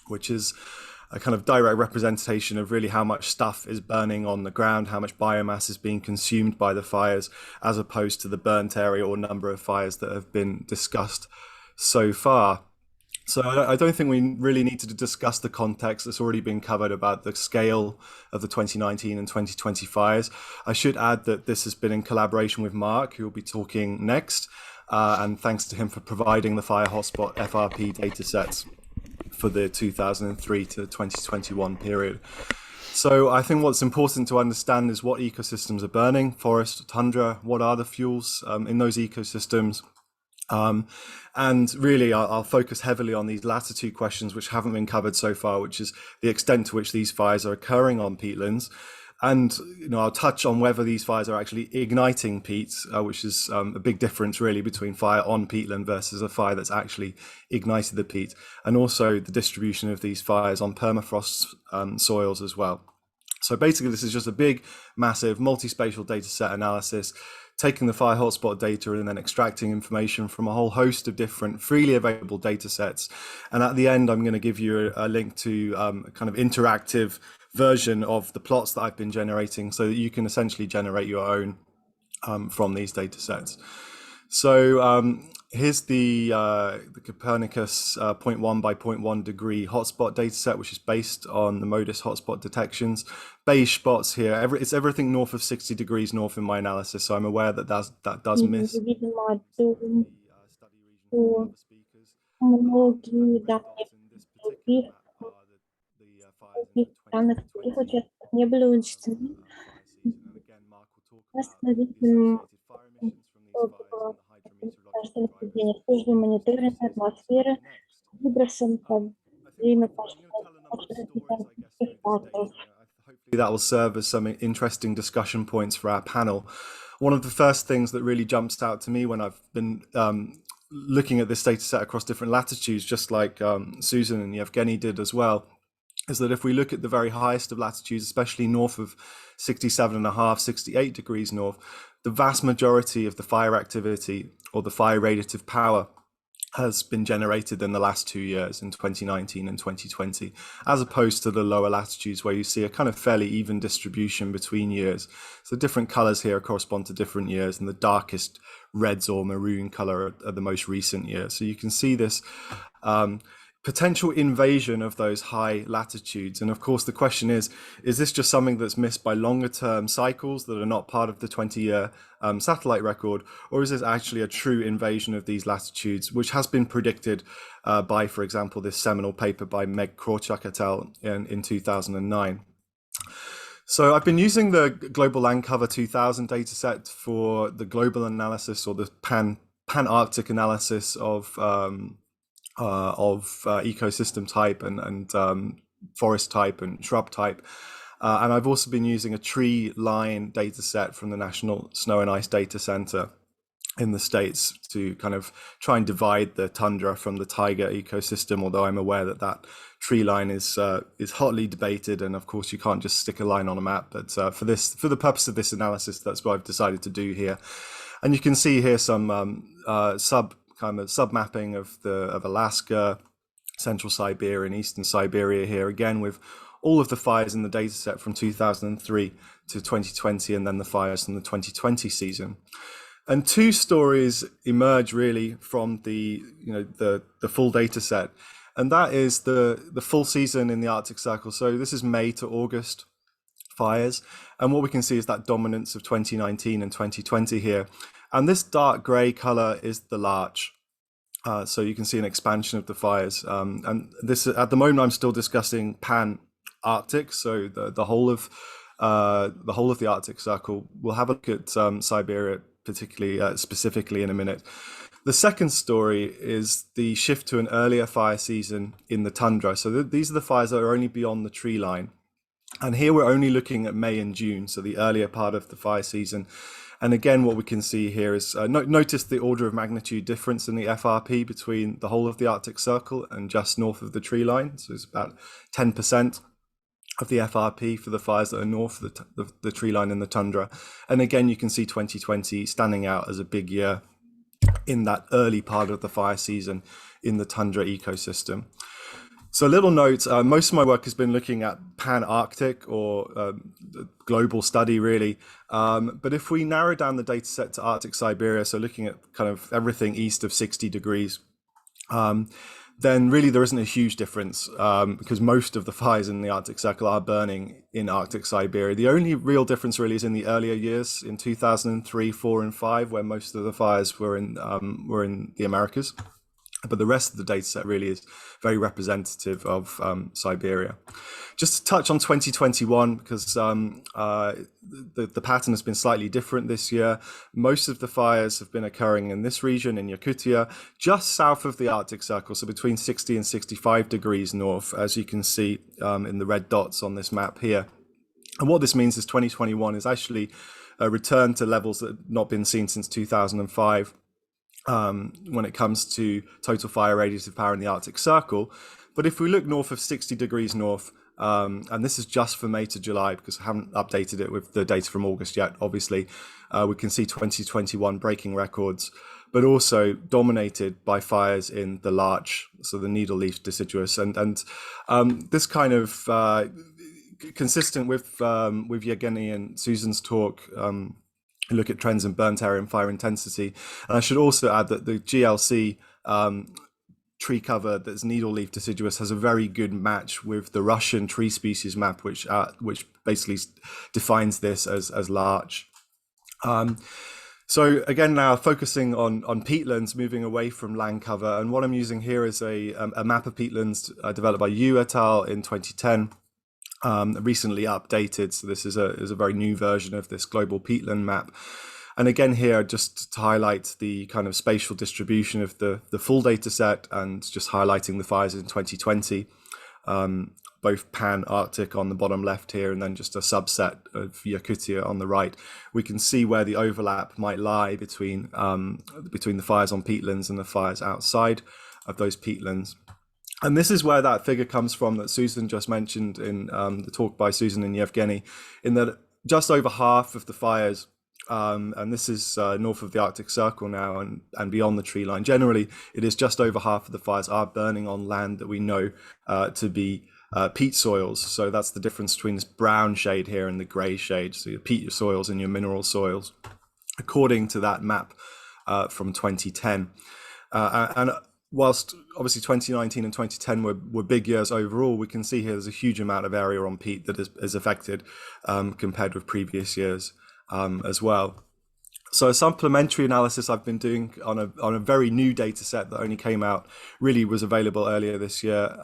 which is a kind of direct representation of really how much stuff is burning on the ground, how much biomass is being consumed by the fires, as opposed to the burnt area or number of fires that have been discussed so far. So I don't think we really need to discuss the context that's already been covered about the scale of the 2019 and 2020 fires. I should add that this has been in collaboration with Mark, who will be talking next, and thanks to him for providing the fire hotspot FRP datasets for the 2003 to 2021 period. So I think what's important to understand is what ecosystems are burning, forest, tundra, what are the fuels in those ecosystems. And really I'll focus heavily on these latitude questions which haven't been covered so far, which is the extent to which these fires are occurring on peatlands. And I'll touch on whether these fires are actually igniting peats, which is a big difference really between fire on peatland versus a fire that's actually ignited the peat, and also the distribution of these fires on permafrost soils as well. So basically this is just a big, massive, multi-spatial data set analysis, taking the fire hotspot data and then extracting information from a whole host of different freely available data sets. And at the end, I'm going to give you a link to a kind of interactive version of the plots that I've been generating so that you can essentially generate your own from these data sets. So here's the Copernicus 0.1 by 0.1 degree hotspot dataset, which is based on the MODIS hotspot detections. Beige spots here, it's everything north of 60 degrees north in my analysis, so I'm aware that that does miss the study region of the speakers. Многие данные In this particular map are the fires in the 2020 не были учтены. season. And again, Mark will talk about the associated fire emissions from these fires and the hydrometeorological virus. Службы мониторинга атмосферы выбросом во время факторов. Hopefully that will serve as some interesting discussion points for our panel. One of the first things that really jumps out to me when I've been looking at this data set across different latitudes, just like Susan and Yevgeny did as well, is that if we look at the very highest of latitudes, especially north of 67.5, 68 degrees north, the vast majority of the fire activity or the fire radiative power has been generated in the last 2 years, in 2019 and 2020, as opposed to the lower latitudes where you see a kind of fairly even distribution between years. So different colors here correspond to different years, and the darkest reds or maroon color are the most recent years. So you can see this potential invasion of those high latitudes. And of course, the question is this just something that's missed by longer term cycles that are not part of the 20-year satellite record, or is this actually a true invasion of these latitudes, which has been predicted by, for example, this seminal paper by Meg Krawchuk et al. in 2009. So I've been using the Global Land Cover 2000 dataset for the global analysis, or the pan-Arctic analysis of ecosystem type and forest type and shrub type. And I've also been using a tree line data set from the National Snow and Ice Data Center in the States to kind of try and divide the tundra from the taiga ecosystem, although I'm aware that that tree line is hotly debated, and of course you can't just stick a line on a map, but for the purpose of this analysis, that's what I've decided to do here. And you can see here some sub mapping of Alaska, Central Siberia and Eastern Siberia here, again with all of the fires in the data set from 2003 to 2020, and then the fires from the 2020 season. And two stories emerge really from the full data set, and that is the full season in the Arctic Circle. So this is May to August fires, and what we can see is that dominance of 2019 and 2020 here. And this dark grey color is the larch. So you can see an expansion of the fires. And this, at the moment, I'm still discussing pan-Arctic, so the whole of the Arctic Circle. We'll have a look at Siberia, particularly specifically, in a minute. The second story is the shift to an earlier fire season in the tundra. So these are the fires that are only beyond the tree line. And here we're only looking at May and June, so the earlier part of the fire season. And again, what we can see here is, notice the order of magnitude difference in the FRP between the whole of the Arctic Circle and just north of the tree line. So it's about 10% of the FRP for the fires that are north of the tree line in the tundra. And again, you can see 2020 standing out as a big year in that early part of the fire season in the tundra ecosystem. So a little note, most of my work has been looking at pan-Arctic or global study really. But if we narrow down the data set to Arctic Siberia, so looking at kind of everything east of 60 degrees, then really there isn't a huge difference because most of the fires in the Arctic Circle are burning in Arctic Siberia. The only real difference really is in the earlier years in 2003, 4 and 5, where most of the fires were in the Americas. But the rest of the data set really is very representative of Siberia. Just to touch on 2021, because the pattern has been slightly different this year. Most of the fires have been occurring in this region, in Yakutia, just south of the Arctic Circle, so between 60 and 65 degrees north, as you can see in the red dots on this map here. And what this means is 2021 is actually a return to levels that have not been seen since 2005. When it comes to total fire radiative power in the Arctic Circle. But if we look north of 60 degrees north, and this is just for May to July, because I haven't updated it with the data from August yet, obviously, we can see 2021 breaking records, but also dominated by fires in the larch, so the needle leaf deciduous. And this kind of consistent with Yevgeny and Susan's talk, look at trends in burnt area and fire intensity. And I should also add that the GLC tree cover that's needle leaf deciduous has a very good match with the Russian tree species map, which basically defines this as larch. So again, now focusing on peatlands, moving away from land cover. And what I'm using here is a map of peatlands developed by Yu et al. In 2010. Recently updated, so this is a very new version of this global peatland map. And again here, just to highlight the kind of spatial distribution of the full data set and just highlighting the fires in 2020, both pan-Arctic on the bottom left here and then just a subset of Yakutia on the right. We can see where the overlap might lie between the fires on peatlands and the fires outside of those peatlands. And this is where that figure comes from that Susan just mentioned in the talk by Susan and Yevgeny, in that just over half of the fires, and this is north of the Arctic Circle now and beyond the tree line, generally it is just over half of the fires are burning on land that we know to be peat soils. So that's the difference between this brown shade here and the grey shade, so your peat soils and your mineral soils, according to that map from 2010. And whilst obviously 2019 and 2010 were big years overall, we can see here there's a huge amount of area on peat that is affected compared with previous years as well. So a supplementary analysis I've been doing on a very new data set that only came out, really was available earlier this year,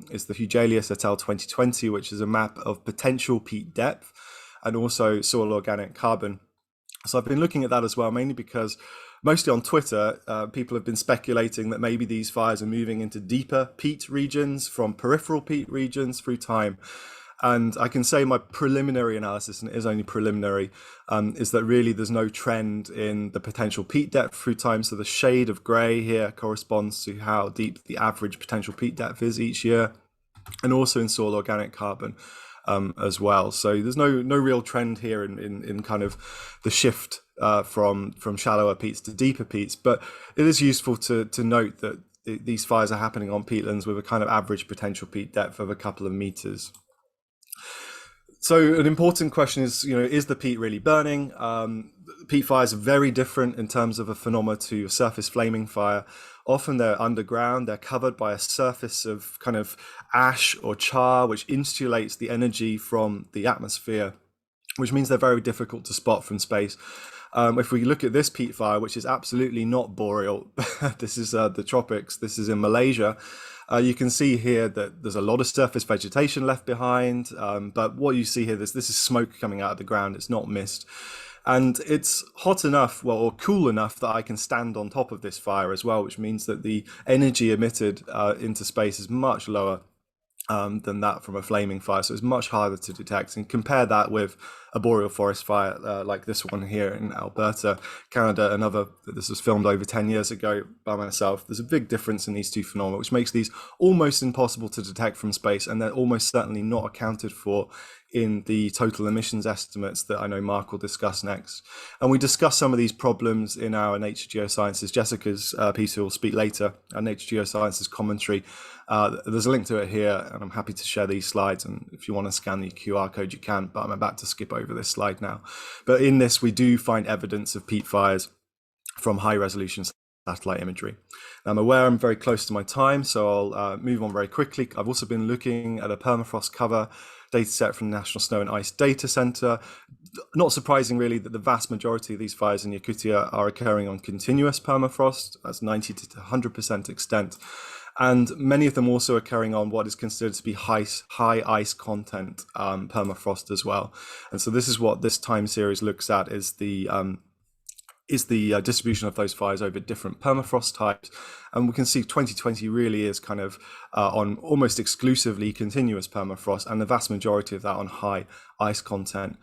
is the Hugelius et al. 2020, which is a map of potential peat depth and also soil organic carbon. So I've been looking at that as well, mainly because mostly on Twitter, people have been speculating that maybe these fires are moving into deeper peat regions from peripheral peat regions through time. And I can say my preliminary analysis, and it is only preliminary, is that really there's no trend in the potential peat depth through time. So the shade of grey here corresponds to how deep the average potential peat depth is each year, and also in soil organic carbon as well. So there's no real trend here in kind of the shift from shallower peats to deeper peats, but it is useful to note that these fires are happening on peatlands with a kind of average potential peat depth of a couple of meters. So an important question is, is the peat really burning? peat fires are very different in terms of a phenomena to a surface flaming fire. Often they're underground, they're covered by a surface of kind of ash or char, which insulates the energy from the atmosphere, which means they're very difficult to spot from space. If we look at this peat fire, which is absolutely not boreal, this is the tropics, this is in Malaysia, you can see here that there's a lot of surface vegetation left behind, but what you see here, this is smoke coming out of the ground, it's not mist. And it's hot enough, well, or cool enough that I can stand on top of this fire as well, which means that the energy emitted into space is much lower than that from a flaming fire, so it's much harder to detect. And compare that with a boreal forest fire like this one here in Alberta, Canada. This was filmed over 10 years ago by myself. There's a big difference in these two phenomena, which makes these almost impossible to detect from space, and they're almost certainly not accounted for in the total emissions estimates that I know Mark will discuss next. And we discuss some of these problems in our Nature Geosciences, Jessica's piece, who will speak later, our Nature Geosciences commentary. There's a link to it here, and I'm happy to share these slides, and if you want to scan the QR code you can, but I'm about to skip over this slide now. But in this we do find evidence of peat fires from high resolution satellite imagery. I'm aware I'm very close to my time, so I'll move on very quickly. I've also been looking at a permafrost cover data set from the National Snow and Ice Data Center. Not surprising really that the vast majority of these fires in Yakutia are occurring on continuous permafrost, that's 90 to 100% extent. And many of them also occurring on what is considered to be high ice content permafrost as well. And so this is what this time series looks at, is the distribution of those fires over different permafrost types. And we can see 2020 really is kind of on almost exclusively continuous permafrost, and the vast majority of that on high ice content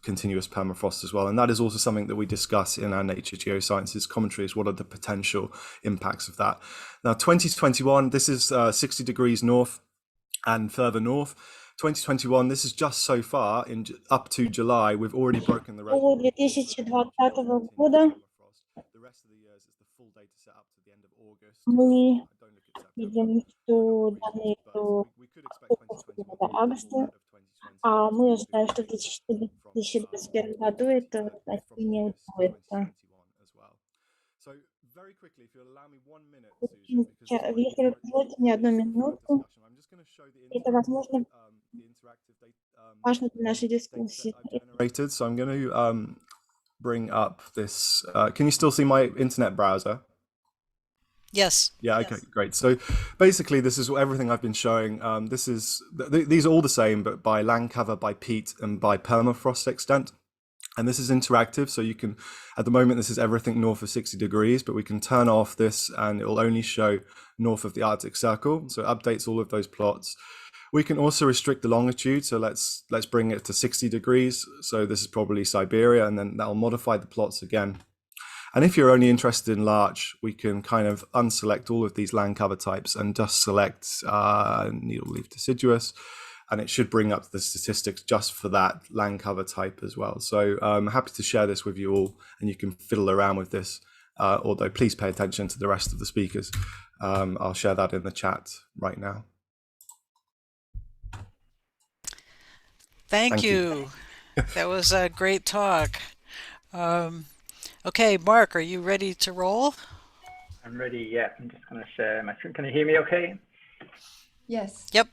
continuous permafrost as well. And that is also something that we discuss in our Nature Geosciences commentaries. What are the potential impacts of that? Now, 2021, this is 60 degrees north and further north. 2021, this is just so far, up to July, we've already broken the record. По 2020 года The rest of the years is the full data set up to the end of August. мы Don't look at September. видим, что данные до We could expect 2021 to be августа, ahead of 2020. а мы ожидаем, что в 2021 году это значение удвоится. So very quickly, if you allow me 1 minute, Susan, because Если вы позволите мне одну минутку, I'm just going to show это, возможно, the interactive важно для нашей дискуссии. generated. So I'm going to bring up this. Can you still see my internet browser? Yes. Yeah, okay, great. So basically this is everything I've been showing. This is these are all the same, but by land cover, by peat, and by permafrost extent. And this is interactive, so you can, at the moment, this is everything north of 60 degrees, but we can turn off this and it will only show north of the Arctic Circle. So it updates all of those plots. We can also restrict the longitude. So let's bring it to 60 degrees. So this is probably Siberia, and then that'll modify the plots again. And if you're only interested in larch, we can kind of unselect all of these land cover types and just select needle leaf deciduous. And it should bring up the statistics just for that land cover type as well. So I'm happy to share this with you all, and you can fiddle around with this, although please pay attention to the rest of the speakers. I'll share that in the chat right now. Thank you. That was a great talk. Okay, Mark, are you ready to roll? I'm ready, yeah. I'm just going to share my screen. Can you hear me okay? Yes. Yep.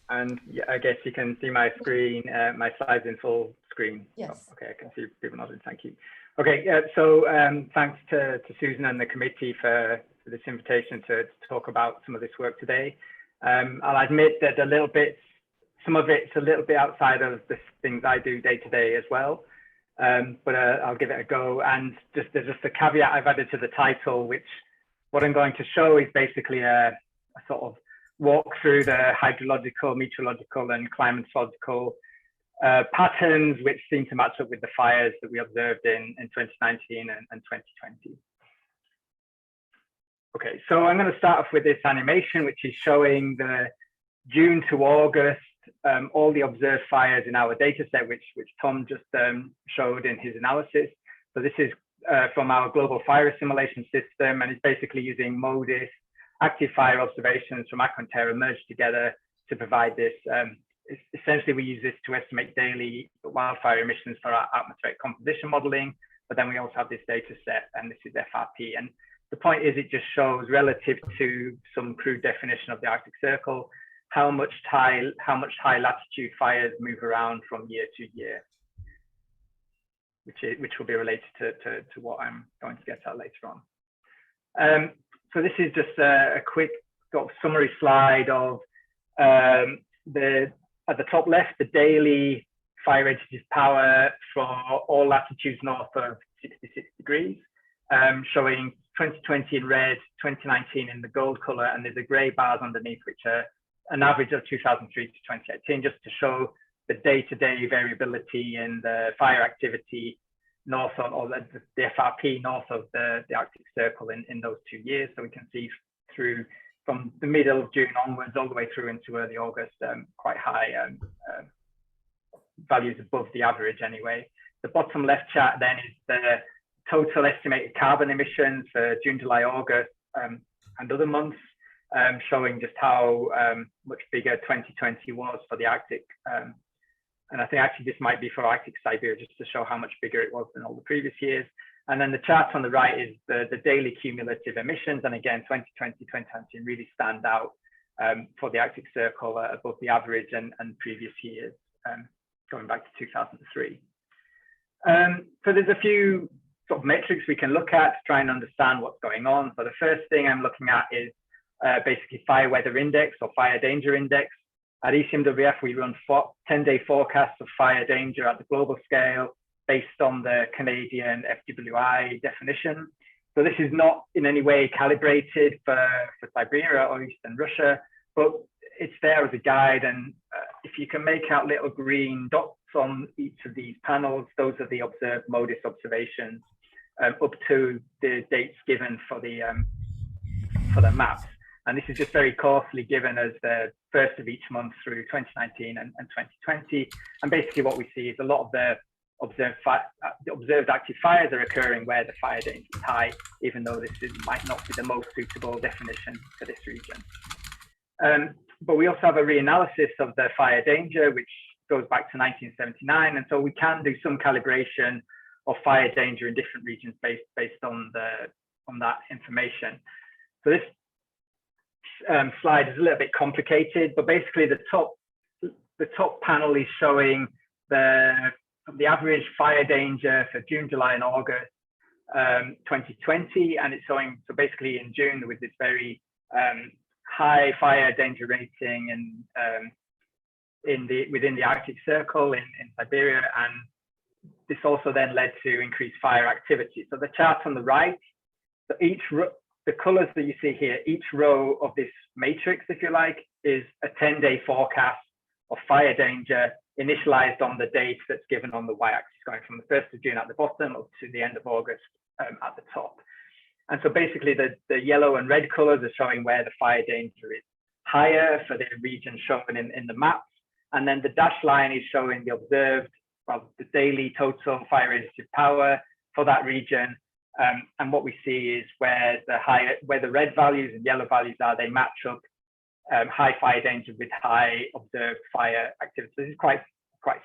And yeah, I guess you can see my screen, my slides in full screen. Yes. Oh, okay, I can see people nodding, thank you. Okay, so thanks to Susan and the committee for this invitation to talk about some of this work today. I'll admit that some of it's a little bit outside of the things I do day to day as well, but I'll give it a go. And there's just a caveat I've added to the title, which what I'm going to show is basically a sort of walk through the hydrological, meteorological, and climatological patterns, which seem to match up with the fires that we observed in 2019 and 2020. Okay, so I'm going to start off with this animation, which is showing the June to August, all the observed fires in our data set, which Tom just showed in his analysis. So this is from our global fire simulation system, and it's basically using MODIS, active fire observations from ACRA and Terra merged together to provide this. Essentially, we use this to estimate daily wildfire emissions for our atmospheric composition modeling. but then we also have this data set, and this is FRP. And the point is, it just shows, relative to some crude definition of the Arctic Circle, how much high latitude fires move around from year to year, which will be related to what I'm going to get at later on. So this is just a quick sort of summary slide of at the top left, the daily fire radiative power for all latitudes north of 66 degrees, showing 2020 in red, 2019 in the gold color, and there's the gray bars underneath, which are an average of 2003 to 2018, just to show the day-to-day variability in the fire activity north of, or the FRP north of the Arctic Circle in those 2 years. So we can see through from the middle of June onwards, all the way through into early August, quite high values above the average anyway. The bottom left chart then is the total estimated carbon emissions for June, July, August, and other months, showing just how much bigger 2020 was for the Arctic. And I think actually this might be for Arctic Siberia, just to show how much bigger it was than all the previous years. And then the chart on the right is the daily cumulative emissions. And again, 2020, 2019 really stand out for the Arctic Circle above the average and previous years, going back to 2003. So there's a few sort of metrics we can look at to try and understand what's going on. So the first thing I'm looking at is basically fire weather index or fire danger index. At ECMWF, we run 10-day forecasts of fire danger at the global scale based on the Canadian FWI definition. So this is not in any way calibrated for Siberia or Eastern Russia, but it's there as a guide. And if you can make out little green dots on each of these panels, those are the observed MODIS observations up to the dates given for the maps. And this is just very coarsely given as the first of each month through 2019 and 2020. And basically what we see is a lot of the observed active fires are occurring where the fire danger is high, even though this might not be the most suitable definition for this region. But we also have a reanalysis of the fire danger, which goes back to 1979. And so we can do some calibration of fire danger in different regions based on that information. So this slide is a little bit complicated, but basically the top panel is showing the average fire danger for June, July, and August 2020, and it's showing, so basically in June there was this very high fire danger rating within the Arctic Circle in Siberia, and this also then led to increased fire activity. So the chart on the right, so the colors that you see here, each row of this matrix, if you like, is a 10-day forecast of fire danger initialized on the date that's given on the y-axis, going from the 1st of June at the bottom up to the end of August at the top. And so basically the yellow and red colors are showing where the fire danger is higher for the region shown in the maps. And then the dashed line is showing the observed, well, the daily total fire radiative power for that region. And what we see is where the red values and yellow values are, they match up high fire danger with high observed fire activity. So this is quite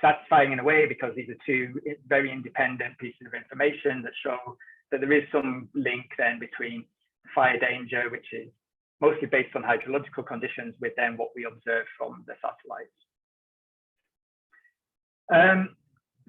satisfying in a way, because these are two very independent pieces of information that show that there is some link then between fire danger, which is mostly based on hydrological conditions, with then what we observe from the satellites.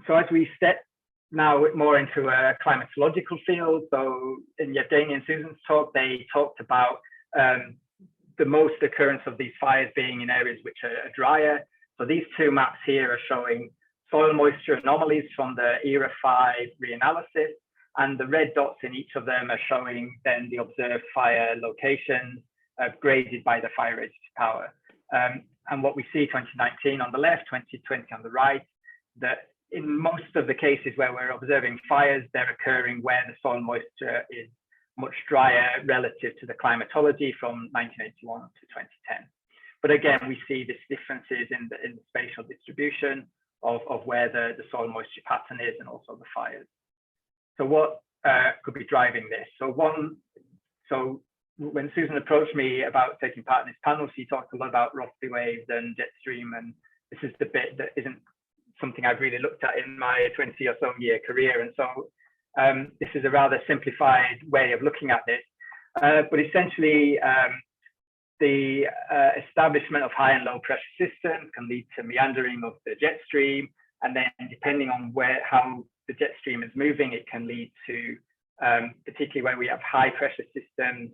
So as we step now more into a climatological field, so in Yevgeny and Susan's talk, they talked about the most occurrence of these fires being in areas which are drier. So these two maps here are showing soil moisture anomalies from the ERA5 reanalysis, and the red dots in each of them are showing then the observed fire locations graded by the fire radiative power. And what we see 2019 on the left, 2020 on the right, that in most of the cases where we're observing fires, they're occurring where the soil moisture is much drier relative to the climatology from 1981 to 2010. But again, we see these differences in the spatial distribution of where the soil moisture pattern is, and also the fires. So what could be driving this? So when Susan approached me about taking part in this panel, she talked a lot about Rossby waves and jet stream, and this is the bit that isn't something I've really looked at in my 20 or so year career. And so This is a rather simplified way of looking at this, but essentially the establishment of high and low pressure systems can lead to meandering of the jet stream, and then depending on how the jet stream is moving, it can lead to, particularly when we have high pressure systems,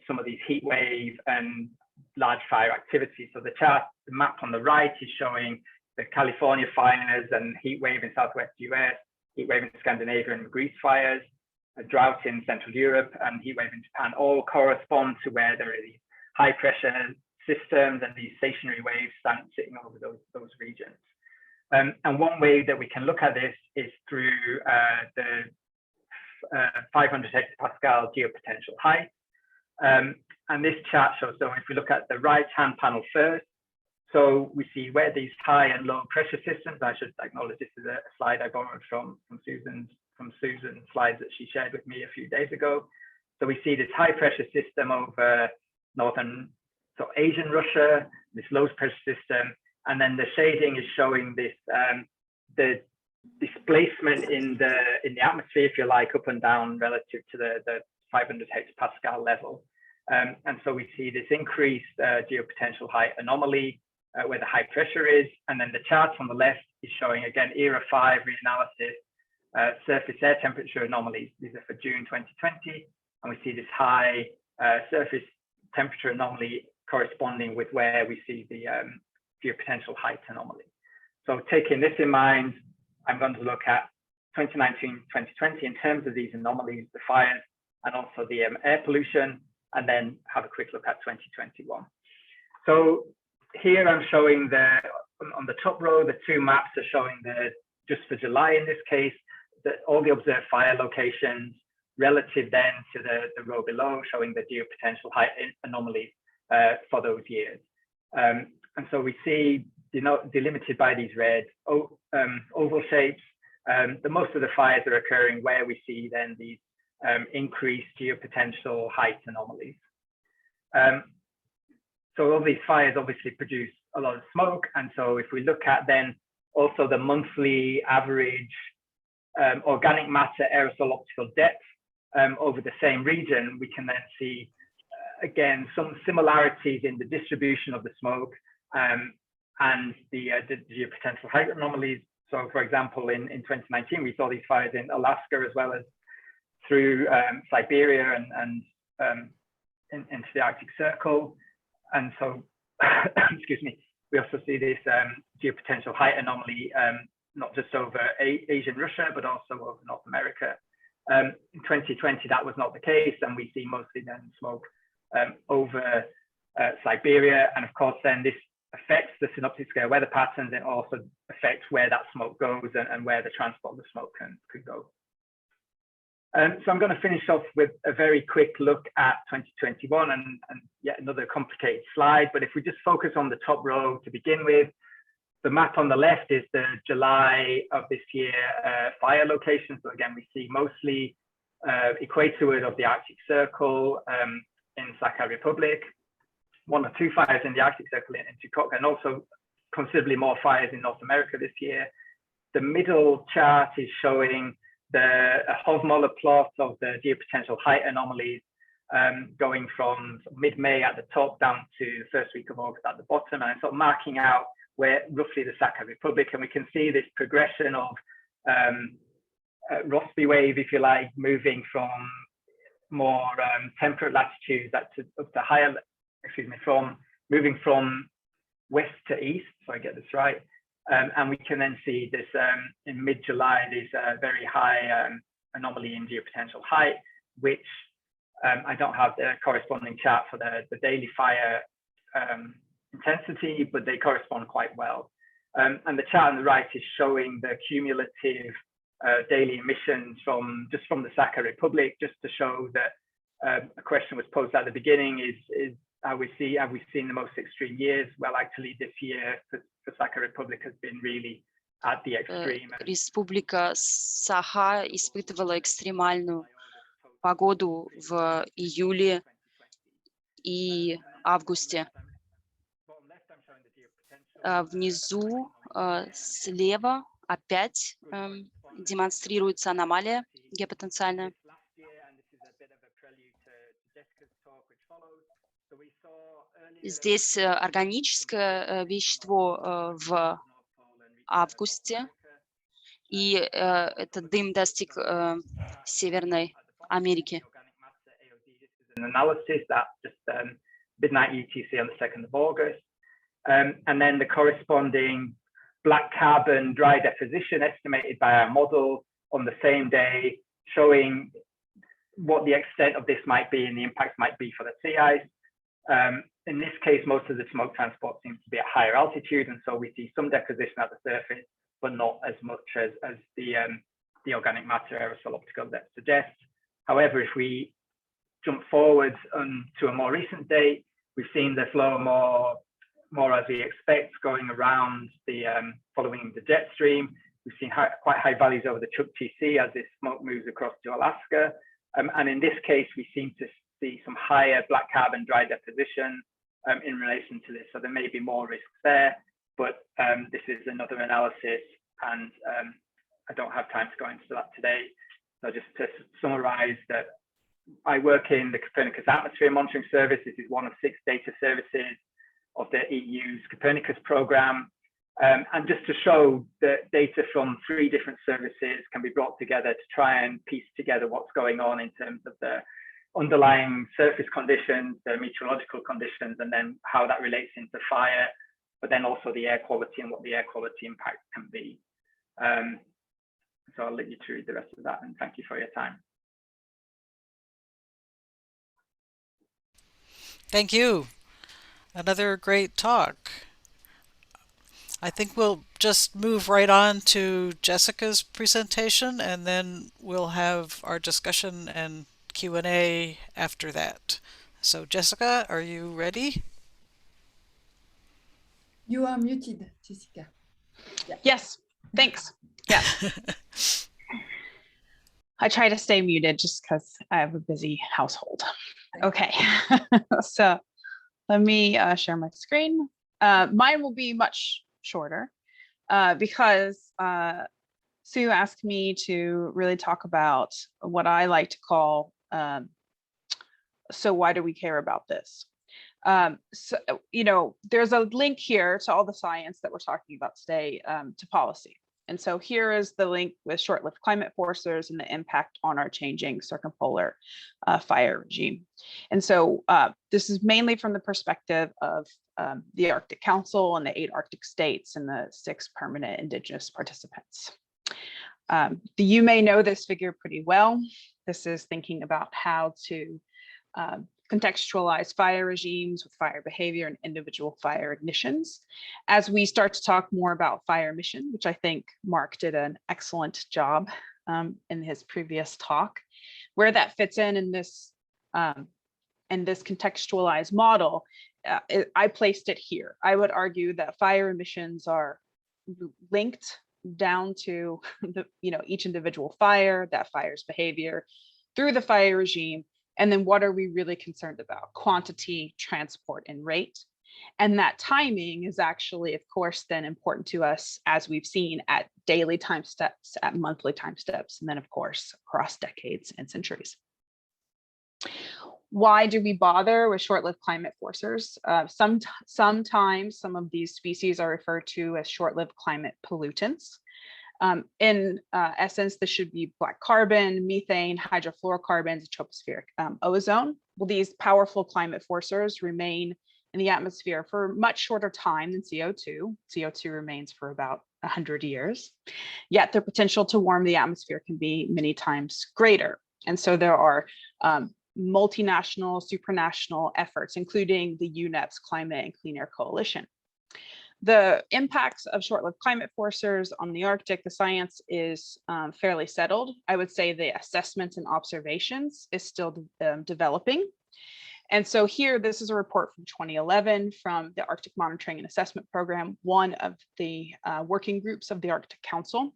some of these heat wave and large fire activity. So the map on the right is showing the California fires and heat wave in Southwest US, heat wave in Scandinavia and Greece fires, a drought in Central Europe and heat wave in Japan all correspond to where there are these high pressure systems and these stationary waves sitting over those regions. And one way that we can look at this is through the 500 hectopascal geopotential height. And this chart shows, so if we look at the right-hand panel first, so we see where these high and low pressure systems, I should acknowledge this is a slide I borrowed from Susan's slides that she shared with me a few days ago. So we see this high pressure system over Asian Russia, this low pressure system, and then the shading is showing this the displacement in the atmosphere, if you like, up and down relative to the 500 hectopascal level. And so we see this increased geopotential height anomaly where the high pressure is, and then the chart on the left is showing again ERA 5 reanalysis surface air temperature anomalies. These are for June 2020, and we see this high surface temperature anomaly corresponding with where we see the geopotential height anomaly. So taking this in mind, I'm going to look at 2019-2020 in terms of these anomalies, the fires, and also the air pollution, and then have a quick look at 2021. So here I'm showing on the top row, the two maps are showing just for July in this case, all the observed fire locations relative then to the row below, showing the geopotential height anomalies for those years. And so we see delimited by these red oval shapes, the most of the fires are occurring where we see then these increased geopotential height anomalies. So all these fires obviously produce a lot of smoke. And so if we look at then also the monthly average organic matter aerosol optical depth over the same region, we can then see, again, some similarities in the distribution of the smoke and the geopotential height anomalies. So for example, in 2019, we saw these fires in Alaska as well as through Siberia and into the Arctic Circle. And so, excuse me, we also see this geopotential height anomaly, not just over Asian Russia, but also over North America. In 2020, that was not the case, and we see mostly then smoke over Siberia. And of course, then this affects the synoptic scale weather patterns, and also affects where that smoke goes and where the transport of the smoke could go. So I'm going to finish off with a very quick look at 2021 and yet another complicated slide. But if we just focus on the top row to begin with, the map on the left is the July of this year fire location. So again, we see mostly equatorward of the Arctic Circle in Sakha Republic, 1 or 2 fires in the Arctic Circle in Chukotka, and also considerably more fires in North America this year. The middle chart is showing the Hofmoller plot of the geopotential height anomalies going from mid-May at the top down to the first week of August at the bottom, and sort of marking out where roughly the Sakha Republic, and we can see this progression of Rossby wave, if you like, moving from more temperate latitudes up to higher, moving from west to east, so I get this right. And we can then see this in mid-July, this very high anomaly in geopotential height, which I don't have the corresponding chart for the daily fire intensity, but they correspond quite well. And the chart on the right is showing the cumulative daily emissions from the Sakha Republic, just to show that a question was posed at the beginning is have we seen the most extreme years? Well, actually this year for Sakha Republic has been really at the extreme. Республика Саха испытывала экстремальную погоду в июле и августе. Внизу слева опять демонстрируется аномалия геопотенциальная. Здесь органическое вещество в августе, и этот дым достиг Северной Америки. Analysis that just midnight UTC on the 2nd of August, and then the corresponding black carbon dry deposition estimated by our model on the same day, showing what the extent of this might be and the impact might be for the sea ice. In this case, most of the smoke transport seems to be at higher altitude, and so we see some deposition at the surface, but not as much as the organic matter aerosol optical depth suggests. However, if we jump forward to a more recent date, we've seen the flow more as we expect, going around the following the jet stream. We've seen quite high values over the Chukchi Sea as this smoke moves across to Alaska. And in this case, we seem to see some higher black carbon dry deposition in relation to this. So there may be more risks there, but this is another analysis, and I don't have time to go into that today. So just to summarize that, I work in the Copernicus Atmosphere Monitoring Service. This is one of 6 data services of the EU's Copernicus program. And just to show that data from 3 different services can be brought together to try and piece together what's going on in terms of the underlying surface conditions, the meteorological conditions, and then how that relates into fire, but then also the air quality and what the air quality impact can be. So I'll let you to read the rest of that, and thank you for your time. Thank you. Another great talk. I think we'll just move right on to Jessica's presentation, and then we'll have our discussion and Q&A after that. So Jessica, are you ready? You are muted, Jessica. Yeah. Yes, thanks. Yeah. I try to stay muted just because I have a busy household. Okay, so let me share my screen. Mine will be much shorter because Sue asked me to really talk about what I like to call, so why do we care about this? So, you know, there's a link here to all the science that we're talking about today to policy. And so here is the link with short-lived climate forcers and the impact on our changing circumpolar fire regime. And so this is mainly from the perspective of the Arctic Council and the 8 Arctic states and the 6 permanent indigenous participants. You may know this figure pretty well. This is thinking about how to contextualize fire regimes with fire behavior and individual fire ignitions. As we start to talk more about fire mission, which I think Mark did an excellent job in his previous talk, where that fits in this contextualized model, I placed it here. I would argue that fire emissions are linked down to each individual fire, that fire's behavior through the fire regime. And then what are we really concerned about? Quantity, transport, and rate. And that timing is actually, of course, then important to us, as we've seen, at daily time steps, at monthly time steps, and then, of course, across decades and centuries. Why do we bother with short-lived climate forcers? Sometimes some of these species are referred to as short-lived climate pollutants. In essence, this should be black carbon, methane, hydrofluorocarbons, tropospheric ozone. Well, these powerful climate forcers remain in the atmosphere for much shorter time than CO2. CO2 remains for about 100 years, yet their potential to warm the atmosphere can be many times greater. And so there are multinational, supranational efforts, including the UNEP's Climate and Clean Air Coalition. The impacts of short-lived climate forcers on the Arctic, the science is fairly settled. I would say the assessments and observations is still developing. And so here, this is a report from 2011 from the Arctic Monitoring and Assessment Program, one of the working groups of the Arctic Council.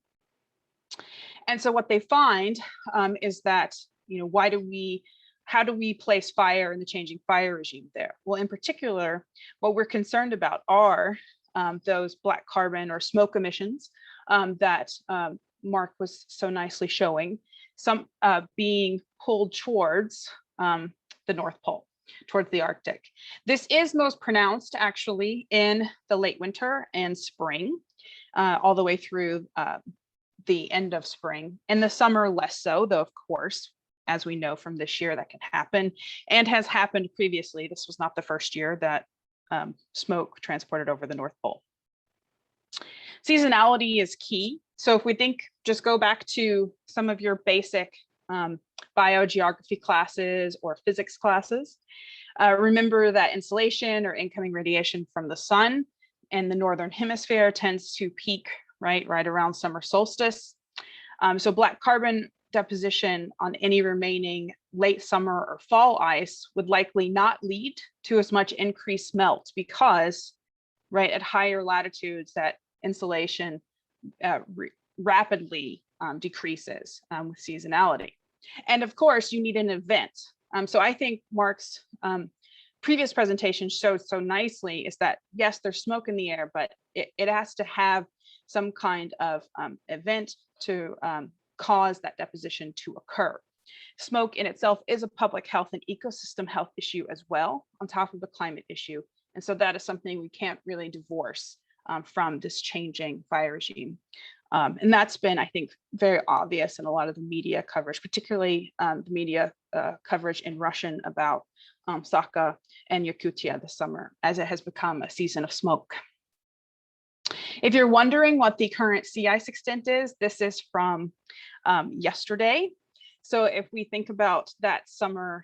And so what they find is that, how do we place fire in the changing fire regime there? Well, in particular, what we're concerned about are those black carbon or smoke emissions that Mark was so nicely showing, some being pulled towards the North Pole, towards the Arctic. This is most pronounced actually in the late winter and spring, all the way through the end of spring. In the summer, less so, though, of course, as we know from this year, that can happen and has happened previously. This was not the first year that smoke transported over the North Pole. Seasonality is key. So if we think, just go back to some of your basic biogeography classes or physics classes, remember that insolation or incoming radiation from the sun in the northern hemisphere tends to peak right around summer solstice. So black carbon deposition on any remaining late summer or fall ice would likely not lead to as much increased melt because at higher latitudes that insolation rapidly decreases with seasonality. And of course, you need an event. So I think Mark's previous presentation showed so nicely is that, yes, there's smoke in the air, but it has to have some kind of event to cause that deposition to occur. Smoke in itself is a public health and ecosystem health issue as well, on top of the climate issue. And so that is something we can't really divorce from this changing fire regime. And that's been, I think, very obvious in a lot of the media coverage, particularly the media coverage in Russian about Sakha and Yakutia this summer, as it has become a season of smoke. If you're wondering what the current sea ice extent is, this is from yesterday. So if we think about that summer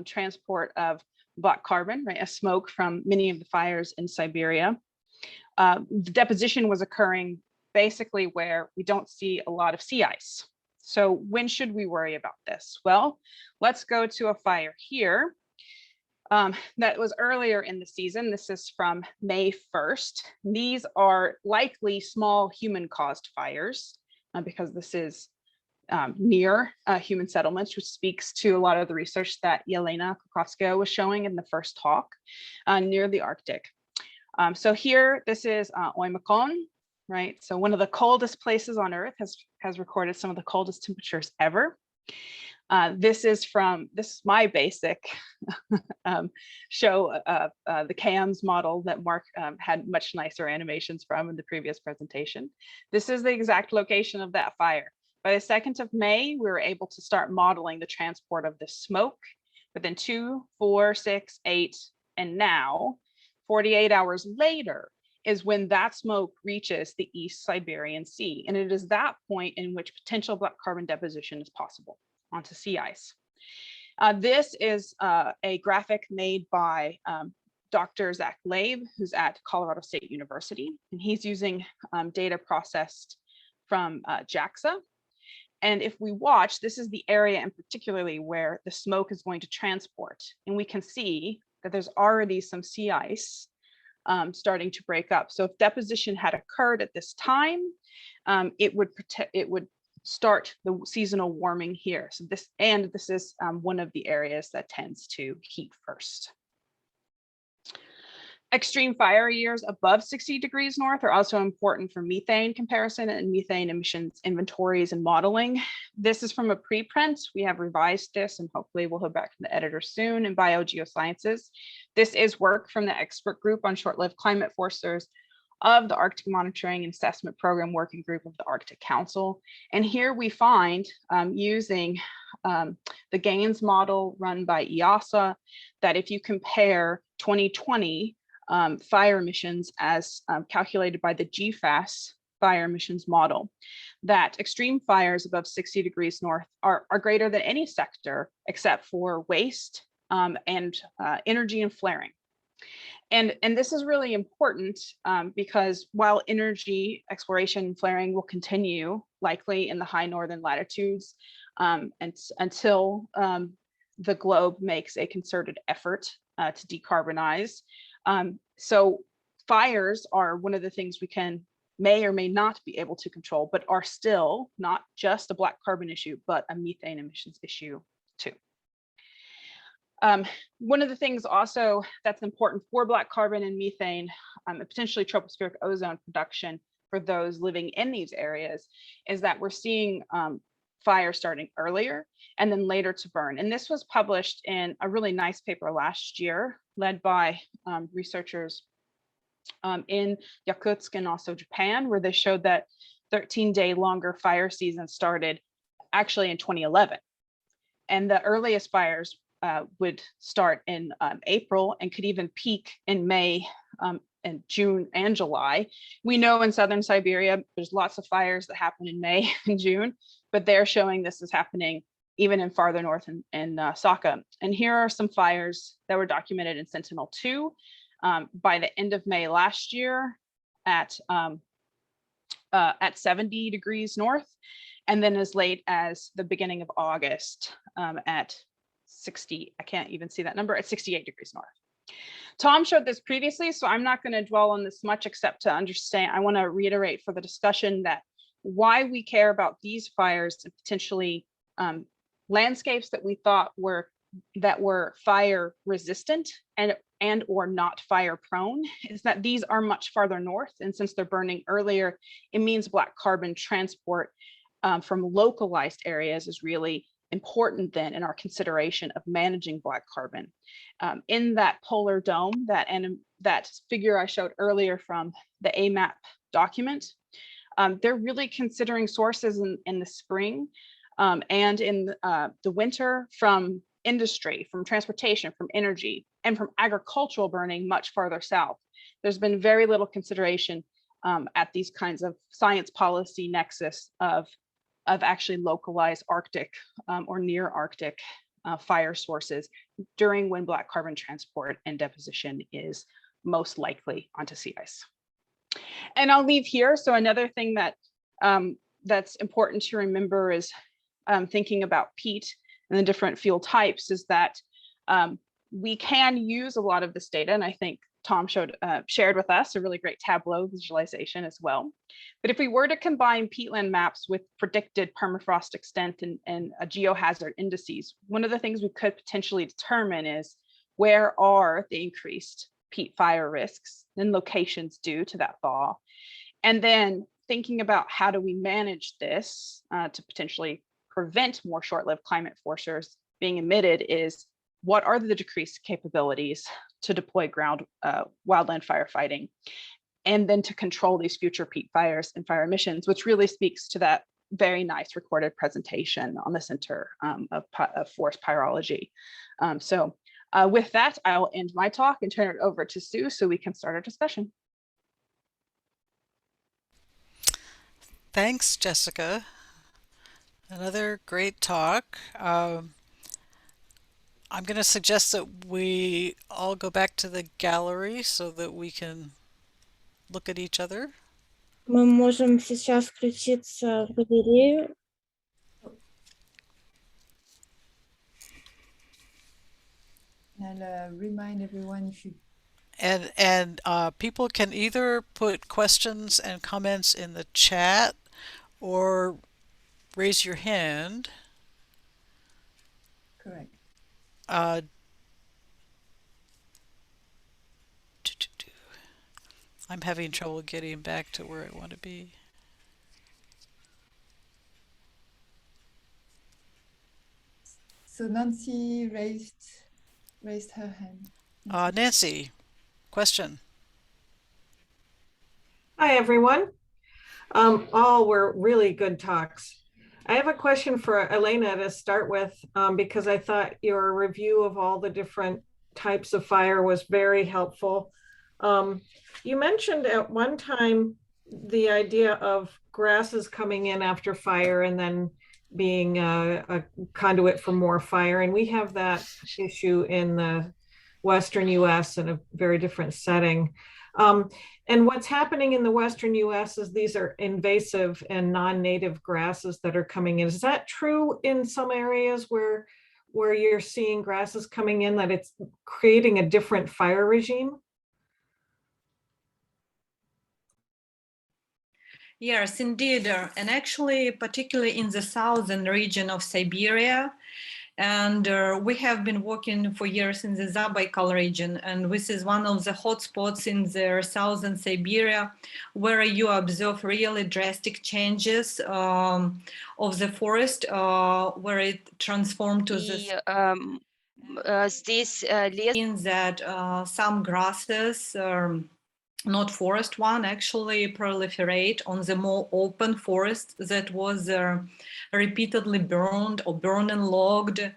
transport of black carbon, a smoke from many of the fires in Siberia, the deposition was occurring basically where we don't see a lot of sea ice. So when should we worry about this? Well, let's go to a fire here that was earlier in the season. This is from May 1st. These are likely small human-caused fires because this is near human settlements, which speaks to a lot of the research that Elena Kukavskaya was showing in the first talk near the Arctic. So here, this is Oymyakon, right? So one of the coldest places on Earth has recorded some of the coldest temperatures ever. This is my basic show of the CAMS model that Mark had much nicer animations from in the previous presentation. This is the exact location of that fire. By the 2nd of May, we were able to start modeling the transport of the smoke within 2, 4, 6, 8, and now 48 hours later is when that smoke reaches the East Siberian Sea. And it is that point in which potential black carbon deposition is possible onto sea ice. This is a graphic made by Dr. Zach Labe, who's at Colorado State University, and he's using data processed from JAXA. And if we watch, this is the area in particularly where the smoke is going to transport. And we can see that there's already some sea ice starting to break up. So if deposition had occurred at this time, it would start the seasonal warming here. So this is one of the areas that tends to heat first. Extreme fire years above 60 degrees north are also important for methane comparison and methane emissions inventories and modeling. This is from a preprint. We have revised this and hopefully we'll hear back from the editor soon in Biogeosciences. This is work from the expert group on short-lived climate forcers of the Arctic Monitoring and Assessment Program Working Group of the Arctic Council. And here we find using the GAINS model run by EASA, that if you compare 2020 fire emissions as calculated by the GFAS fire emissions model, that extreme fires above 60 degrees north are greater than any sector except for waste and energy and flaring. And this is really important because while energy exploration and flaring will continue likely in the high northern latitudes and until the globe makes a concerted effort to decarbonize. So fires are one of the things we may or may not be able to control, but are still not just a black carbon issue, but a methane emissions issue too. One of the things also that's important for black carbon and methane, and potentially tropospheric ozone production, for those living in these areas is that we're seeing fire starting earlier and then later to burn. And this was published in a really nice paper last year, led by researchers in Yakutsk and also Japan, where they showed that 13-day longer fire season started actually in 2011. And the earliest fires would start in April and could even peak in May and June and July. We know in southern Siberia, there's lots of fires that happen in May and June, but they're showing this is happening even in farther north in Sakha. And here are some fires that were documented in Sentinel-2 by the end of May last year at 70 degrees north, and then as late as the beginning of August at 60, I can't even see that number, at 68 degrees north. Tom showed this previously, so I'm not going to dwell on this much except to understand, I want to reiterate for the discussion that why we care about these fires and potentially landscapes that we thought were fire resistant and or not fire prone is that these are much farther north, and since they're burning earlier, it means black carbon transport from localized areas is really important then in our consideration of managing black carbon. In that polar dome, that figure I showed earlier from the AMAP document, they're really considering sources in the spring and in the winter from industry, from transportation, from energy, and from agricultural burning much farther south. There's been very little consideration at these kinds of science policy nexus of actually localized Arctic or near Arctic fire sources during when black carbon transport and deposition is most likely onto sea ice. And I'll leave here. So another thing that that's important to remember is thinking about peat and the different fuel types is that we can use a lot of this data, and I think Tom shared with us a really great Tableau visualization as well. But if we were to combine peatland maps with predicted permafrost extent and geohazard indices, one of the things we could potentially determine is where are the increased peat fire risks and locations due to that thaw. And then thinking about how do we manage this to potentially prevent more short-lived climate forcers being emitted is what are the decreased capabilities to deploy ground wildland firefighting, and then to control these future peat fires and fire emissions, which really speaks to that very nice recorded presentation on the Center of Forest Pyrology. So with that, I'll end my talk and turn it over to Sue so we can start our discussion. Thanks, Jessica. Another great talk. I'm going to suggest that we all go back to the gallery so that we can look at each other. Мы можем сейчас включиться в галерею. I'll remind everyone if you And people can either put questions and comments in the chat or raise your hand. correct. I'm having trouble getting back to where I want to be. So Nancy raised her hand. Nancy, question. Hi, everyone. All were really good talks. I have a question for Elena to start with, because I thought your review of all the different types of fire was very helpful. You mentioned at one time the idea of grasses coming in after fire and then being a conduit for more fire. And we have that issue in the Western US in a very different setting. And what's happening in the Western US is these are invasive and non-native grasses that are coming in. Is that true in some areas where you're seeing grasses coming in, that it's creating a different fire regime? Yes, indeed. And actually, particularly in the southern region of Siberia, And we have been working for years in the Zabaikal region, and this is one of the hotspots in the southern Siberia, where you observe really drastic changes of the forest, where it transformed to this. Здесь Means that some grasses, not forest one, actually proliferate on the more open forest that was repeatedly burned or burned and logged.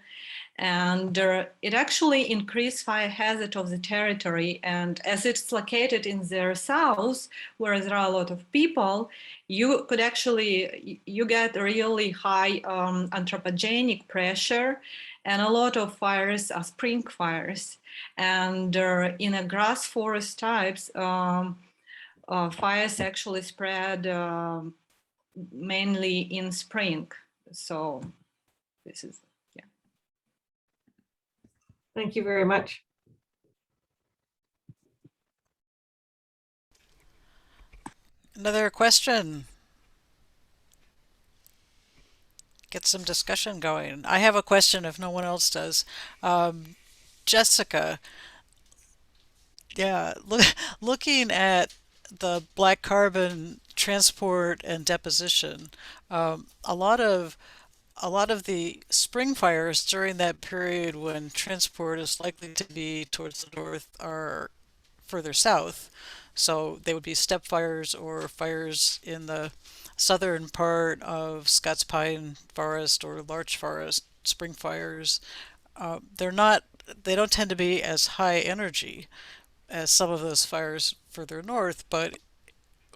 And it actually increased fire hazard of the territory. And as it's located in the south, where there are a lot of people, you could actually, you get really high anthropogenic pressure, and a lot of fires are spring fires. And in a grass forest types, fires actually spread mainly in spring. So this is, yeah. Thank you very much. Another question. Get some discussion going. I have a question if no one else does. Jessica, yeah, looking at the black carbon transport and deposition, a lot of the spring fires during that period when transport is likely to be towards the north are further south. So they would be steppe fires or fires in the southern part of Scots pine forest or larch forest, spring fires. They don't tend to be as high energy as some of those fires further north, but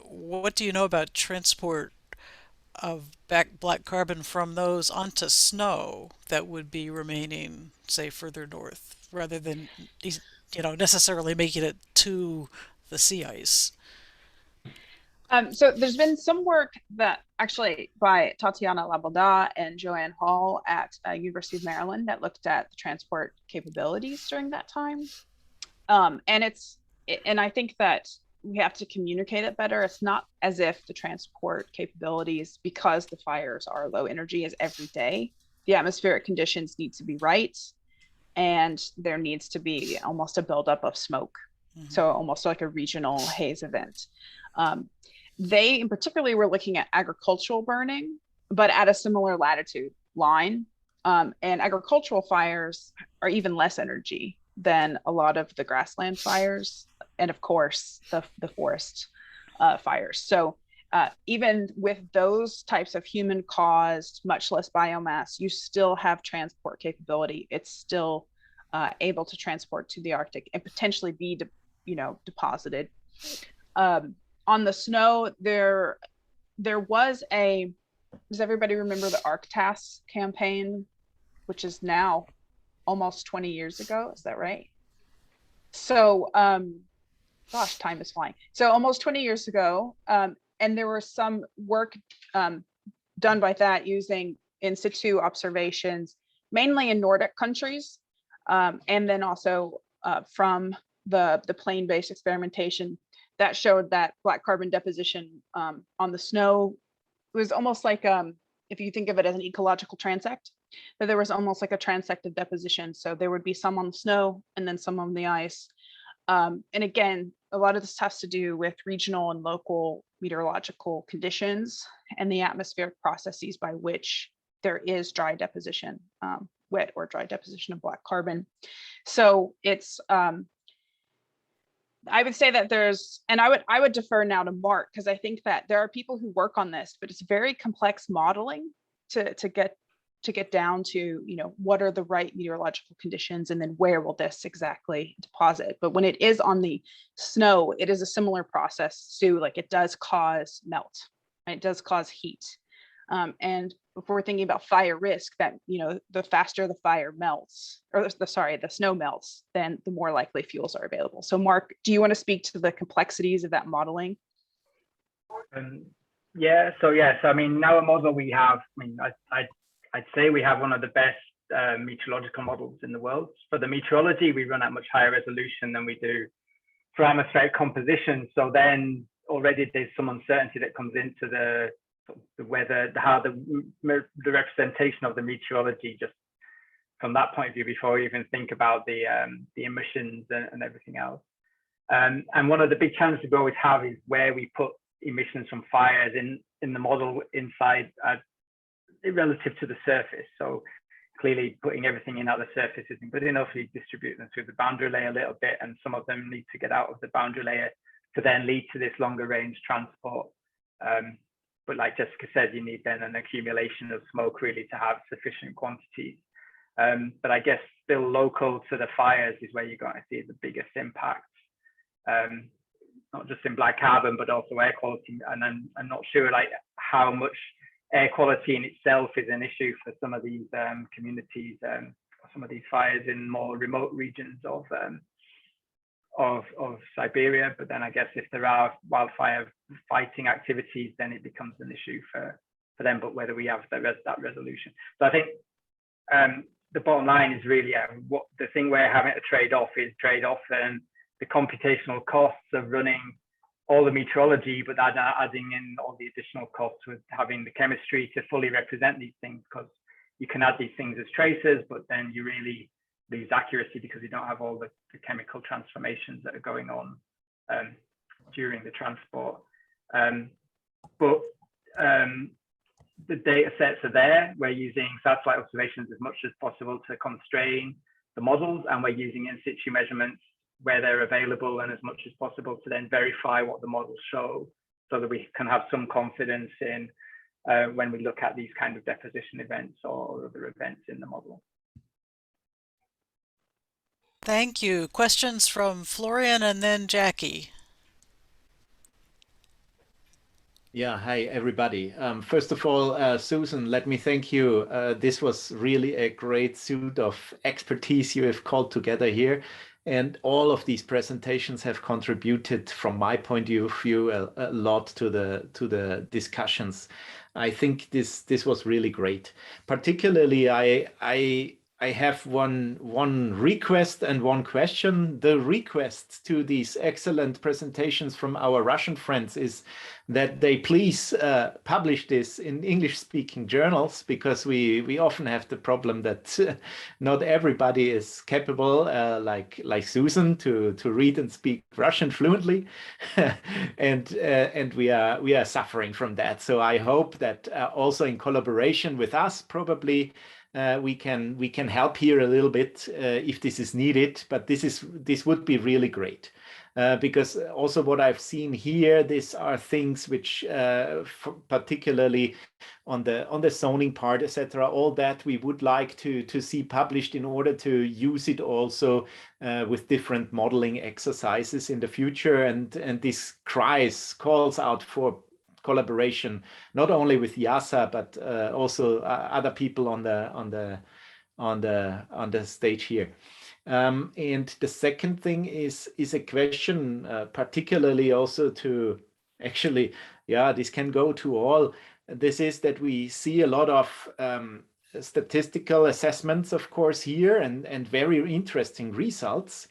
what do you know about transport of black carbon from those onto snow that would be remaining, say, further north, rather than necessarily making it to the sea ice? So there's been some work that actually by Tatiana Laboda and Joanne Hall at University of Maryland that looked at the transport capabilities during that time. And I think that we have to communicate it better. It's not as if the transport capabilities, because the fires are low energy, is every day. The atmospheric conditions need to be right, and there needs to be almost a buildup of smoke. Mm-hmm. So almost like a regional haze event. They in particularly were looking at agricultural burning, but at a similar latitude line. And agricultural fires are even less energy than a lot of the grassland fires, and of course the forest fires. So even with those types of human caused, much less biomass, you still have transport capability. It's still able to transport to the Arctic and potentially be deposited. On the snow, there was does everybody remember the ArcTask campaign, which is now almost 20 years ago? Is that right? So, gosh, time is flying. So almost 20 years ago, and there was some work done by that using in situ observations, mainly in Nordic countries, and then also from the plane-based experimentation that showed that black carbon deposition on the snow was almost like, if you think of it as an ecological transect, that there was almost like a transect of deposition. So there would be some on the snow and then some on the ice. And again, a lot of this has to do with regional and local meteorological conditions and the atmospheric processes by which there is dry deposition, wet or dry deposition of black carbon. So it's, I would say that there's, and I would defer now to Mark, because I think that there are people who work on this, but it's very complex modeling to get down to, what are the right meteorological conditions and then where will this exactly deposit. But when it is on the snow, it is a similar process to, like, it does cause melt, right? It does cause heat. And if we're thinking about fire risk, that, the faster the fire melts, or the snow melts, then the more likely fuels are available. So Mark, do you want to speak to the complexities of that modeling? Yeah, so I mean, now a model we have, I'd say we have one of the best meteorological models in the world. For the meteorology, we run at much higher resolution than we do for atmospheric composition. So then already there's some uncertainty that comes into the weather, how the representation of the meteorology just that point of view before we even think about the emissions and everything else. And one of the big challenges we always have is where we put emissions from fires in the model inside relative to the surface. So clearly putting everything in at the surface isn't good enough. You distribute them through the boundary layer a little bit, and some of them need to get out of the boundary layer to then lead to this longer range transport. But like Jessica said, you need then an accumulation of smoke really to have sufficient quantities. But I guess still local to the fires is where you're going to see the biggest impact, not just in black carbon, but also air quality. And I'm not sure like how much air quality in itself is an issue for some of these communities, some of these fires in more remote regions of Siberia. But then I guess if there are wildfire fighting activities, then it becomes an issue for them, but whether we have that resolution. So I think the bottom line is really what the thing we're having to trade off and the computational costs of running all the meteorology, but adding in all the additional costs with having the chemistry to fully represent these things, because you can add these things as tracers, but then you really lose accuracy because you don't have all the chemical transformations that are going on during the transport. But the data sets are there. We're using satellite observations as much as possible to constrain the models, and we're using in situ measurements where they're available and as much as possible to then verify what the models show, so that we can have some confidence in when we look at these kind of deposition events or other events in the model. Thank you. Questions from Florian and then Jackie. Yeah, hi everybody. First of all, Susan, let me thank you. This was really a great suite of expertise you have called together here. And all of these presentations have contributed, from my point of view, a lot to the discussions. I think this was really great. Particularly, I have one request and one question. The request to these excellent presentations from our Russian friends is that they please publish this in English-speaking journals, because we often have the problem that not everybody is capable, like Susan, to read and speak Russian fluently, and we are suffering from that. So I hope that also in collaboration with us, probably. We can help here a little bit if this is needed, but this would be really great, because also what I've seen here, these are things which, particularly on the zoning part, etc., all that we would like to see published in order to use it also with different modeling exercises in the future, and this calls out for collaboration, not only with YASA, but also other people on the stage here. And the second thing is a question, particularly also to, actually, yeah, this can go to all. This is that we see a lot of statistical assessments, of course, here, and very interesting results.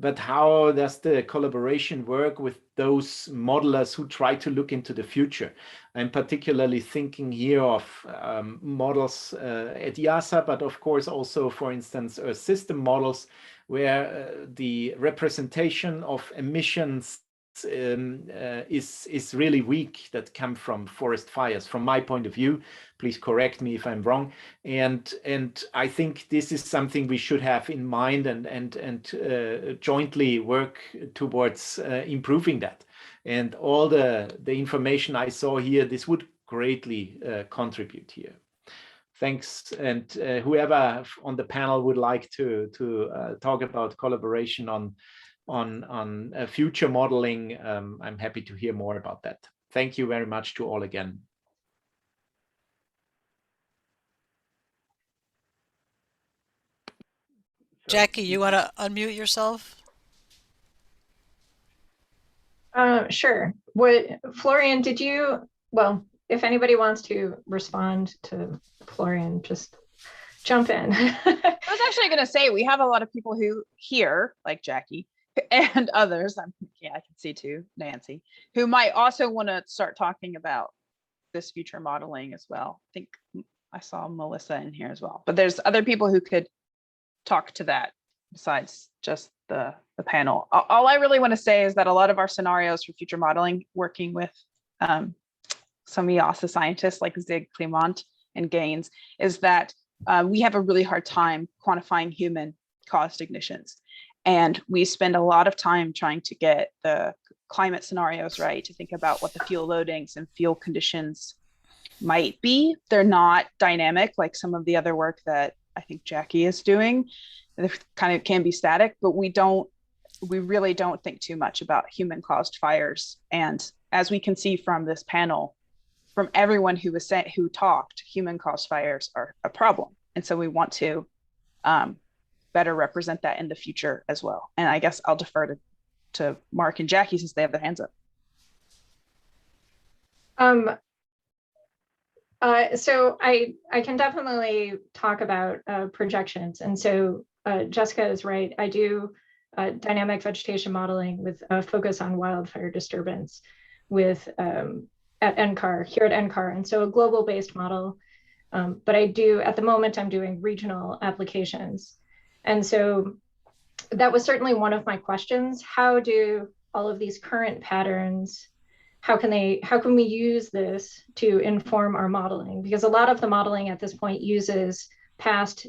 But how does the collaboration work with those modelers who try to look into the future? I'm particularly thinking here of models at YASA, but of course also, for instance, Earth system models, where the representation of emissions is really weak, that come from forest fires, from my point of view. Please correct me if I'm wrong. And I think this is something we should have in mind and jointly work towards improving that. And all the information I saw here, this would greatly contribute here. Thanks. And whoever on the panel would like to talk about collaboration on future modeling, I'm happy to hear more about that. Thank you very much to all again. Jackie, you want to unmute yourself? Sure. Florian, did you, well, if anybody wants to respond to Florian, just jump in. I was actually going to say, we have a lot of people who here, like Jackie, and others, yeah, I can see too, Nancy, who might also want to start talking about this future modeling as well. I think I saw Melissa in here as well, but there's other people who could talk to that besides just the panel. All I really want to say is that a lot of our scenarios for future modeling, working with some EASA scientists like Zig, Clement, and Gaines, is that we have a really hard time quantifying human-caused ignitions. And we spend a lot of time trying to get the climate scenarios right, to think about what the fuel loadings and fuel conditions might be. They're not dynamic like some of the other work that I think Jackie is doing. They kind of can be static, but we really don't think too much about human-caused fires. And as we can see from this panel, from everyone who talked, human-caused fires are a problem. And so we want to better represent that in the future as well. And I guess I'll defer to Mark and Jackie since they have their hands up. So I can definitely talk about projections. And so Jessica is right. I do dynamic vegetation modeling with a focus on wildfire disturbance with at NCAR, here at NCAR. And so a global-based model, but I do, at the moment, I'm doing regional applications. And so that was certainly one of my questions. How do all of these current patterns, how can we use this to inform our modeling? Because a lot of the modeling at this point uses past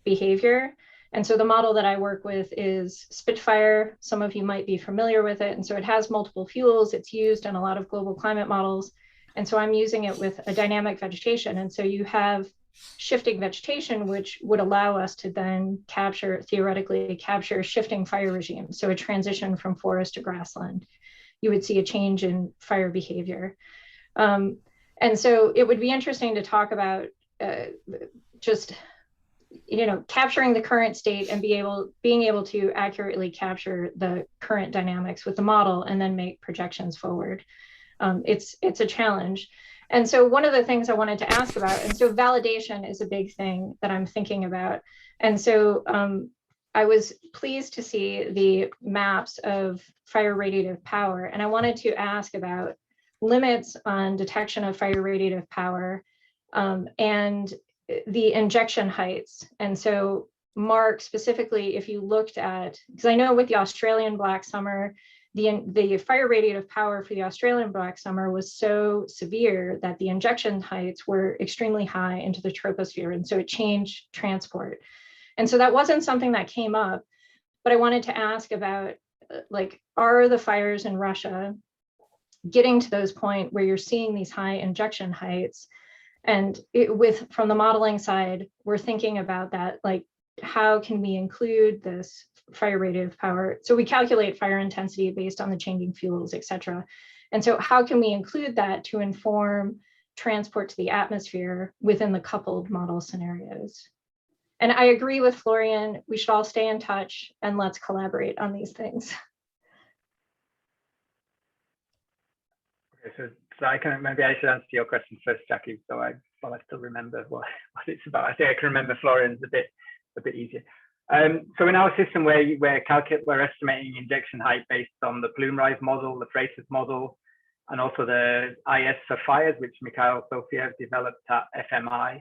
behavior. And so the model that I work with is Spitfire. Some of you might be familiar with it. And so it has multiple fuels. It's used in a lot of global climate models. And so I'm using it with a dynamic vegetation. And so you have shifting vegetation, which would allow us to then theoretically capture shifting fire regimes. So a transition from forest to grassland. You would see a change in fire behavior. And so it would be interesting to talk about just, capturing the current state and being able to accurately capture the current dynamics with the model and then make projections forward. It's a challenge. And so one of the things I wanted to ask about, and so validation is a big thing that I'm thinking about. And so I was pleased to see the maps of fire radiative power. And I wanted to ask about limits on detection of fire radiative power and the injection heights. And so Mark, specifically, if you looked at, because I know with the Australian Black Summer, the fire radiative power for the Australian Black Summer was so severe that the injection heights were extremely high into the troposphere. And so it changed transport. And so that wasn't something that came up, but I wanted to ask about, are the fires in Russia getting to those point where you're seeing these high injection heights? And from the modeling side, we're thinking about that, how can we include this fire radiative power? So we calculate fire intensity based on the changing fuels, et cetera. And so how can we include that to inform transport to the atmosphere within the coupled model scenarios? And I agree with Florian, we should all stay in touch and let's collaborate on these things. Okay, so maybe I should answer your question first, Jackie, so I still remember what it's about. I think I can remember Florian's a bit easier. So in our system, we're estimating injection height based on the plume rise model, the Freitas model, and also the IS for fires, which Mikhail Sofiev developed at FMI.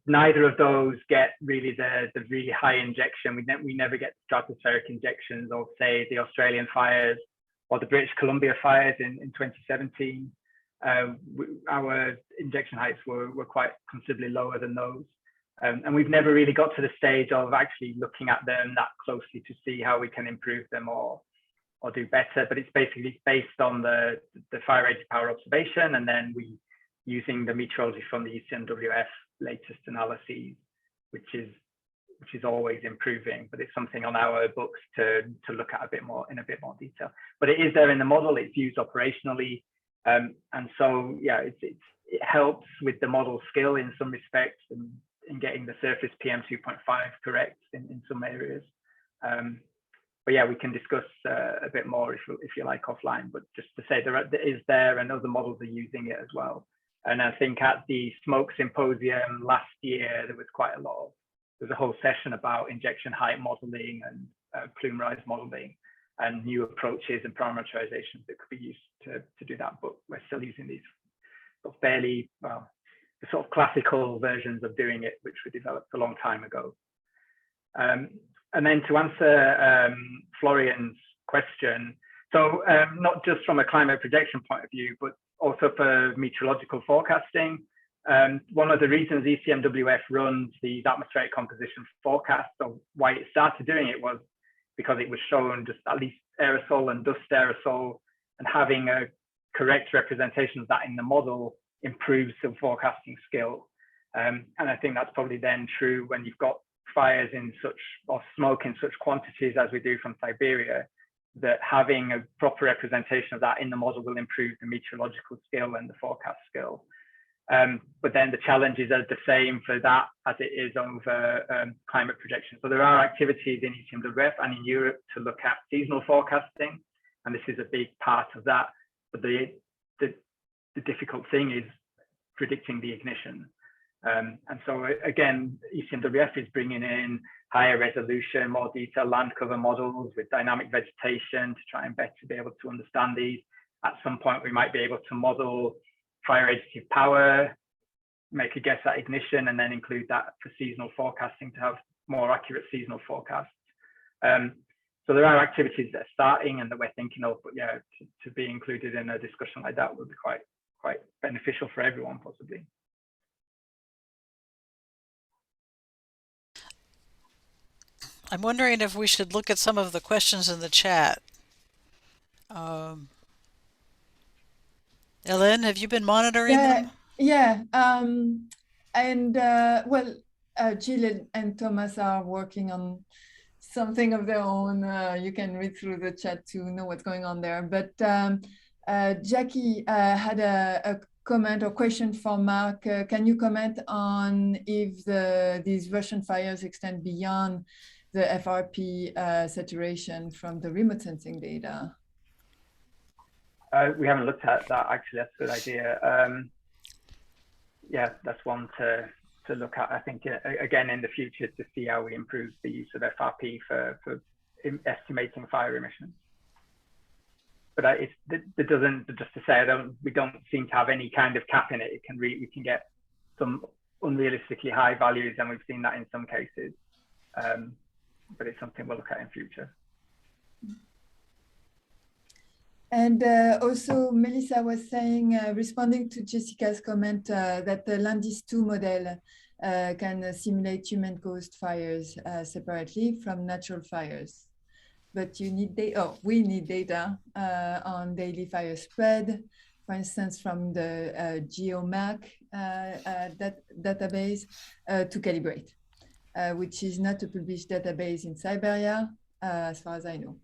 Neither of those get really the really high injection. We never get stratospheric injections of, say, the Australian fires or the British Columbia fires in 2017. Our injection heights were quite considerably lower than those. And we've never really got to the stage of actually looking at them that closely to see how we can improve them or do better. But it's basically based on the fire rated power observation, and then we using the meteorology from the ECMWF latest analyses, which is always improving. But it's something on our books to look at in a bit more detail. But it is there in the model. It's used operationally, and so yeah, it helps with the model skill in some respects and in getting the surface PM 2.5 correct in some areas. But yeah, we can discuss a bit more if you like offline, but just to say there is there and other models are using it as well. And I think at the smoke symposium last year, there was a whole session about injection height modeling and plume rise modeling and new approaches and parameterizations that could be used to do that. But we're still using these sort of fairly, the sort of classical versions of doing it, which were developed a long time ago. And then to answer Florian's question, so not just from a climate projection point of view, but also for meteorological forecasting, one of the reasons ECMWF runs these atmospheric composition forecasts, or why it started doing it, was because it was shown just at least aerosol and dust aerosol, and having a correct representation of that in the model improves the forecasting skill. And I think that's probably then true when you've got fires in such, or smoke in such quantities as we do from Siberia, that having a proper representation of that in the model will improve the meteorological skill and the forecast skill. But then the challenges are the same for that as it is over climate projection. So there are activities in ECMWF and in Europe to look at seasonal forecasting, and this is a big part of that. But the difficult thing is predicting the ignition. And so again, ECMWF is bringing in higher resolution, more detailed land cover models with dynamic vegetation to try and better be able to understand these. At some point, we might be able to model fire additive power, make a guess at ignition, and then include that for seasonal forecasting to have more accurate seasonal forecasts. So there are activities that are starting and that we're thinking of, but yeah, to be included in a discussion like that would be quite beneficial for everyone, possibly. I'm wondering if we should look at some of the questions in the chat. Ellen, have you been monitoring them? Yeah. Well, Jill and Thomas are working on something of their own. You can read through the chat to know what's going on there. But Jackie had a comment or question for Mark. Can you comment on if these Russian fires extend beyond the FRP saturation from the remote sensing data? We haven't looked at that, actually. That's a good idea. Yeah, that's one to look at, I think, again, in the future, to see how we improve the use of FRP for estimating fire emissions. But it doesn't, just to say, we don't seem to have any kind of cap in it. We can get some unrealistically high values, and we've seen that in some cases. But it's something we'll look at in future. And also, Melissa was saying, responding to Jessica's comment, that the Landis-2 model can simulate human-caused fires separately from natural fires. But you need we need data on daily fire spread, for instance, from the GeoMark database to calibrate, which is not a published database in Siberia, as far as I know.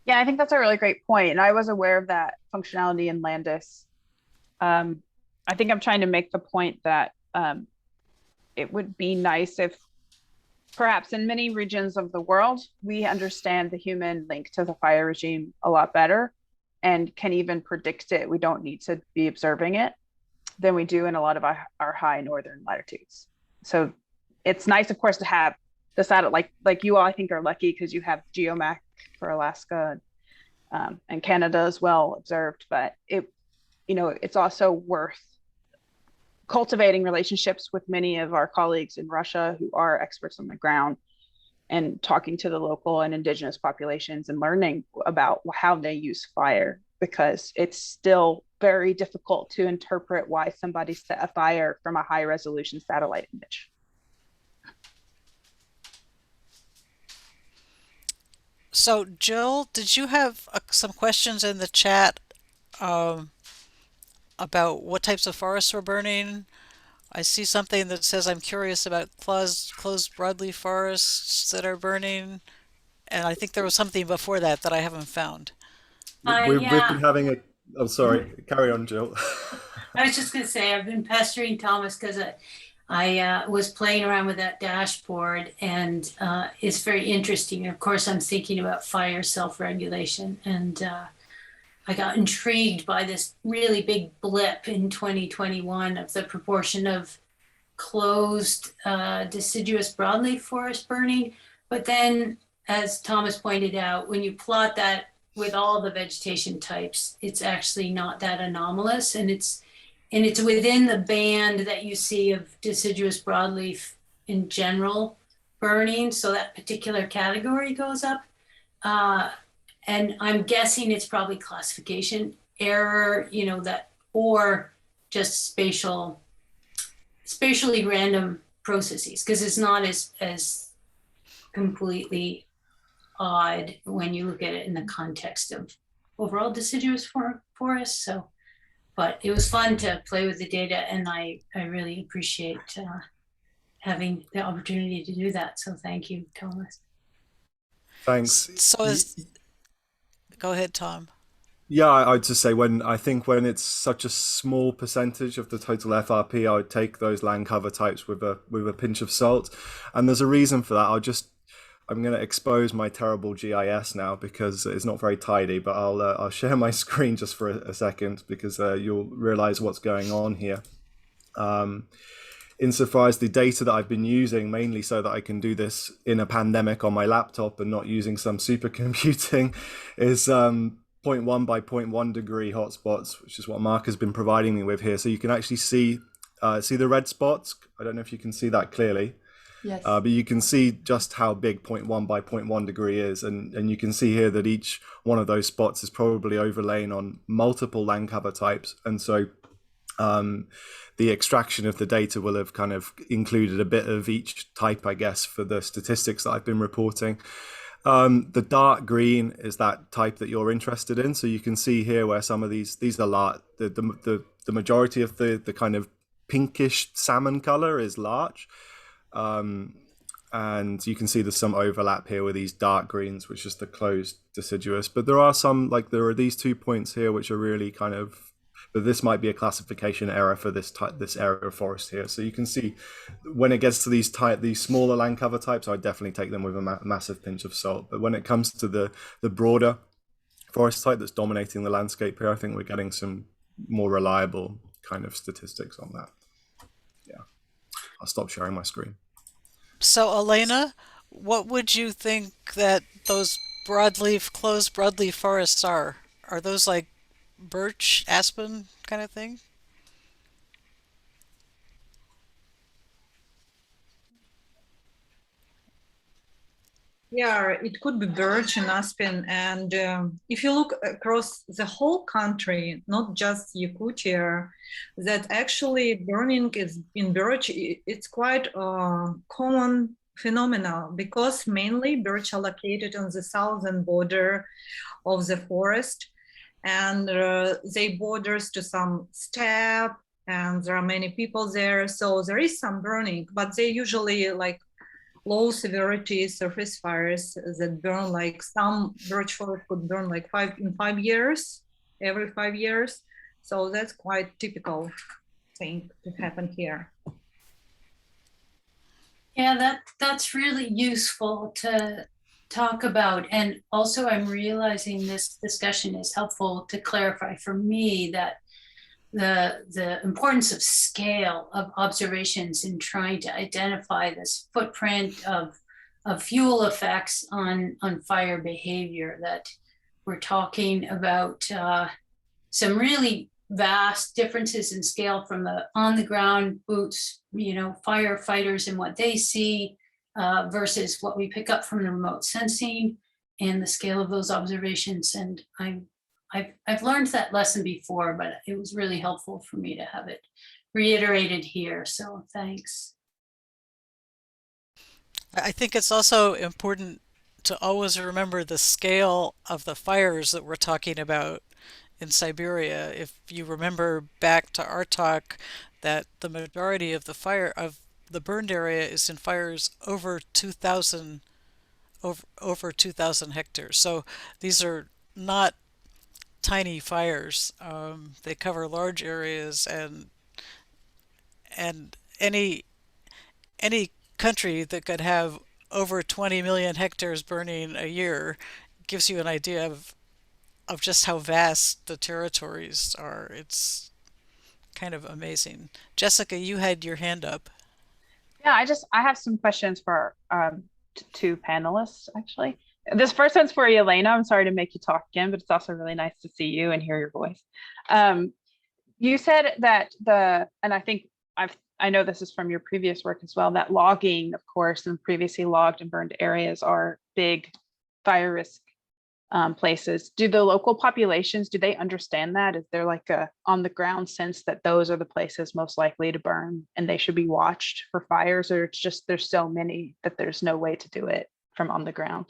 Yeah, I think that's a really great point. And I was aware of that functionality in Landis. I think I'm trying to make the point that it would be nice if perhaps in many regions of the world, we understand the human link to the fire regime a lot better and can even predict it. We don't need to be observing it than we do in a lot of our high northern latitudes. So it's nice, of course, to have the satellite, like you all, I think, are lucky because you have GeoMark for Alaska and Canada as well observed, but it's also worth cultivating relationships with many of our colleagues in Russia who are experts on the ground and talking to the local and indigenous populations and learning about how they use fire, because it's still very difficult to interpret why somebody set a fire from a high resolution satellite image. So, Jill, did you have some questions in the chat about what types of forests were burning? I see something that says, I'm curious about closed broadleaf forests that are burning. And I think there was something before that I haven't found. We've been having a... Oh, sorry. Carry on, Jill. I was just going to say, I've been pestering Thomas because I was playing around with that dashboard, and it's very interesting. Of course, I'm thinking about fire self-regulation, and I got intrigued by this really big blip in 2021 of the proportion of closed deciduous broadleaf forest burning. But then, as Thomas pointed out, when you plot that with all the vegetation types, it's actually not that anomalous, and it's within the band that you see of deciduous broadleaf in general burning, so that particular category goes up. And I'm guessing it's probably classification error, you know, that, or just spatially random processes, because it's not as completely odd when you look at it in the context of overall deciduous forests. So, but it was fun to play with the data, and I really appreciate having the opportunity to do that. So thank you, Thomas. Thanks. So go ahead, Tom. Yeah, I'd just say when it's such a small percentage of the total FRP, I would take those land cover types with a pinch of salt. And there's a reason for that. I'm going to expose my terrible GIS now because it's not very tidy, but I'll share my screen just for a second because you'll realize what's going on here. Insofar as the data that I've been using, mainly so that I can do this in a pandemic on my laptop and not using some supercomputing, is 0.1 by 0.1 degree hotspots, which is what Mark has been providing me with here. So you can actually see the red spots. I don't know if you can see that clearly. Yes. But you can see just how big 0.1 by 0.1 degree is. And you can see here that each one of those spots is probably overlain on multiple land cover types. And so the extraction of the data will have kind of included a bit of each type, I guess, for the statistics that I've been reporting. The dark green is that type that you're interested in. So you can see here where some of these are the majority of the kind of pinkish salmon color is large. And you can see there's some overlap here with these dark greens, which is the closed deciduous. But there are some, like there are these 2 points here, which are really kind of, but this might be a classification error for this area of forest here. So you can see when it gets to these smaller land cover types, I definitely take them with a massive pinch of salt. But when it comes to the broader forest type that's dominating the landscape here, I think we're getting some more reliable kind of statistics on that. Yeah, I'll stop sharing my screen. So Elena, what would you think that those closed broadleaf forests are? Are those like birch, aspen kind of thing? Yeah, it could be birch and aspen. And if you look across the whole country, not just Yakutia, that actually burning is in birch, it's quite a common phenomenon because mainly birch are located on the southern border of the forest, and they borders to some steppe, and there are many people there. So there is some burning, but they usually like low severity surface fires that burn, like some birch forest could burn like every 5 years. So that's quite typical thing to happen here. Yeah, that's really useful to talk about. And also I'm realizing this discussion is helpful to clarify for me that the importance of scale of observations in trying to identify this footprint of fuel effects on fire behavior, that we're talking about some really vast differences in scale from the on the ground boots, you know, firefighters and what they see versus what we pick up from the remote sensing and the scale of those observations. And I've learned that lesson before, but it was really helpful for me to have it reiterated here. So thanks. I think it's also important to always remember the scale of the fires that we're talking about in Siberia. If you remember back to our talk, that the majority of the burned area is in fires over 2,000 hectares. So these are not tiny fires. They cover large areas, and any country that could have over 20 million hectares burning a year gives you an idea of just how vast the territories are. It's kind of amazing. Jessica, you had your hand up. Yeah, I have some questions for two panelists, actually. This first one's for Elena. I'm sorry to make you talk again, but it's also really nice to see you and hear your voice. You said that and I think I know this is from your previous work as well, that logging, of course, and previously logged and burned areas are big fire risk places. Do the local populations, do they understand that? Is there like a on the ground sense that those are the places most likely to burn and they should be watched for fires, or it's just there's so many that there's no way to do it from on the ground?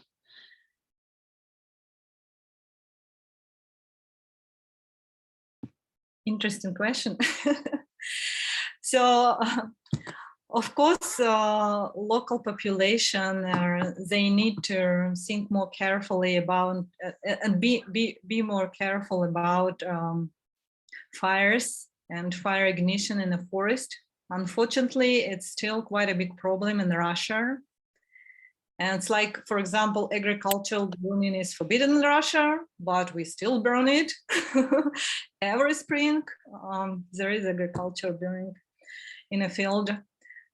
Interesting question. So, of course, local population, they need to think more carefully about and be more careful about fires and fire ignition in the forest. Unfortunately, it's still quite a big problem in Russia. And it's like, for example, agricultural burning is forbidden in Russia, but we still burn it. Every spring, there is agricultural burning in a field.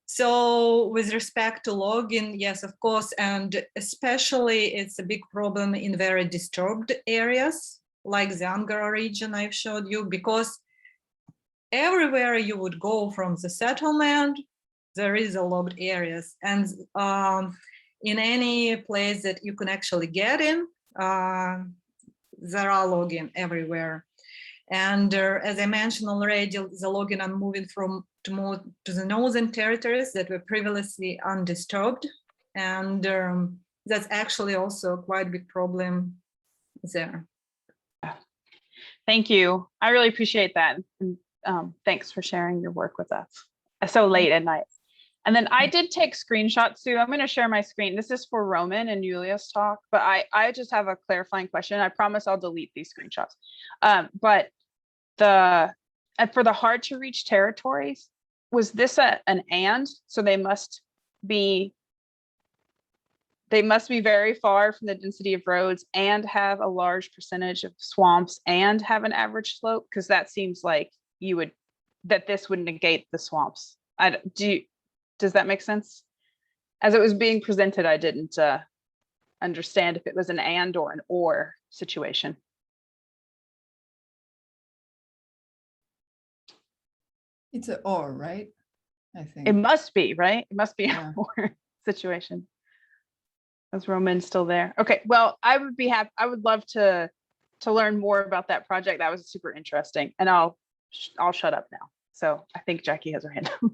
So with respect to logging, yes, of course, and especially it's a big problem in very disturbed areas, like the Angara region I've showed you, because everywhere you would go from the settlement, there is a logged areas. And in any place that you can actually get in, there are logging everywhere. And as I mentioned already, the logging are moving to the northern territories that were previously undisturbed. And that's actually also quite a big problem there. Thank you. I really appreciate that. And thanks for sharing your work with us so late at night. And then I did take screenshots too. I'm going to share my screen. This is for Roman and Yulia's talk, but I just have a clarifying question. I promise I'll delete these screenshots. But for the hard to reach territories, was this an and? So they must be very far from the density of roads and have a large percentage of swamps and have an average slope? Because that seems like this would negate the swamps. Does that make sense? As it was being presented, I didn't understand if it was an and or an or situation. It's an or, right? I think. It must be, right? It must be an or situation. Is Roman still there? Okay, well, I would be happy. I would love to learn more about that project. That was super interesting. And I'll shut up now. So I think Jackie has her hand up.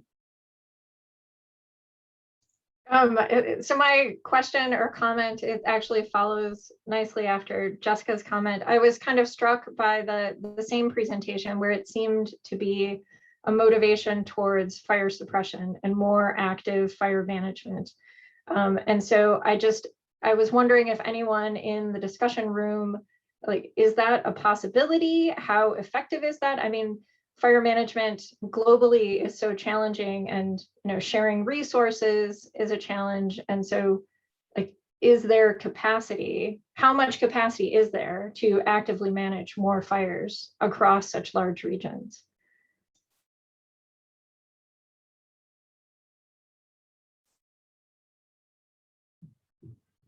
So my question or comment, it actually follows nicely after Jessica's comment. I was kind of struck by the same presentation where it seemed to be a motivation towards fire suppression and more active fire management. And so I was wondering if anyone in the discussion room, like, is that a possibility? How effective is that? I mean, fire management globally is so challenging, and sharing resources is a challenge. And so, like, is there capacity? How much capacity is there to actively manage more fires across such large regions?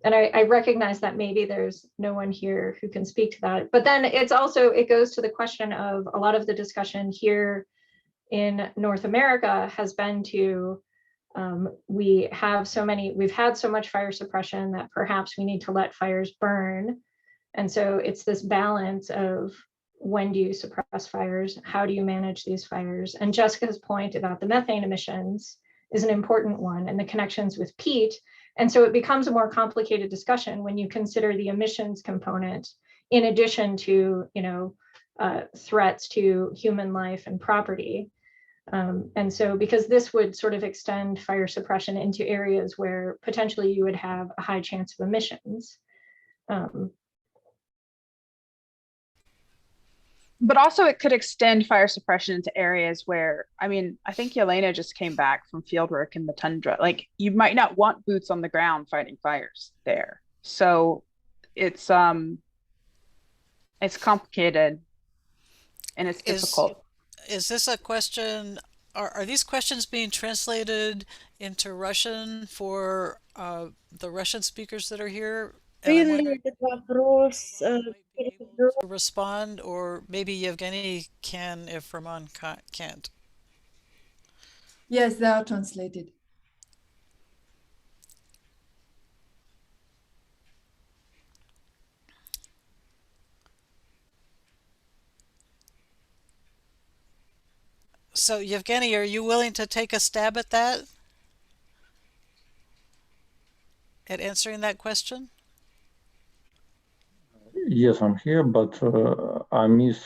And I recognize that maybe there's no one here who can speak to that. But then it goes to the question of a lot of the discussion here in North America has been to, we've had so much fire suppression that perhaps we need to let fires burn. And so it's this balance of, when do you suppress fires? How do you manage these fires? And Jessica's point about the methane emissions is an important one, and the connections with peat. And so it becomes a more complicated discussion when you consider the emissions component, in addition to, threats to human life and property. And so, because this would sort of extend fire suppression into areas where potentially you would have a high chance of emissions. But also it could extend fire suppression into areas where, I mean, I think Elena just came back from fieldwork in the tundra. Like, you might not want boots on the ground fighting fires there. So it's complicated and it's difficult. Is this a question, are these questions being translated into Russian for the Russian speakers that are here? Respond, or maybe Yevgeny can if Roman can't. Yes, they are translated. So, Yevgeny, are you willing to take a stab at that? At answering that question? Yes, I'm here, but I miss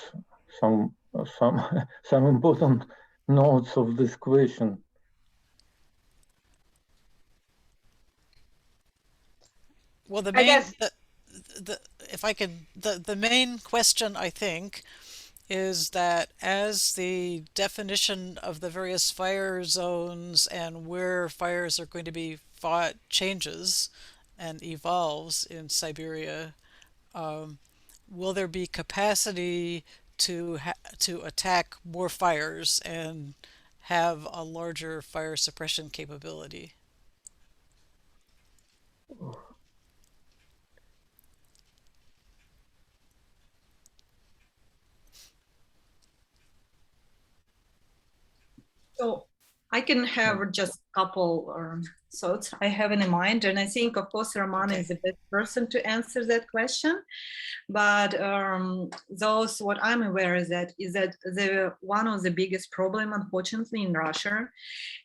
some some important notes of this question. Well, the I main, guess if I could, the main question, I think, is that as the definition of the various fire zones and where fires are going to be fought changes and evolves in Siberia, will there be capacity to attack more fires and have a larger fire suppression capability? So I can have just a couple thoughts I have in mind, and I think, of course, Roman is the best person to answer that question. But those what I'm aware is that the one of the biggest problem, unfortunately, in Russia,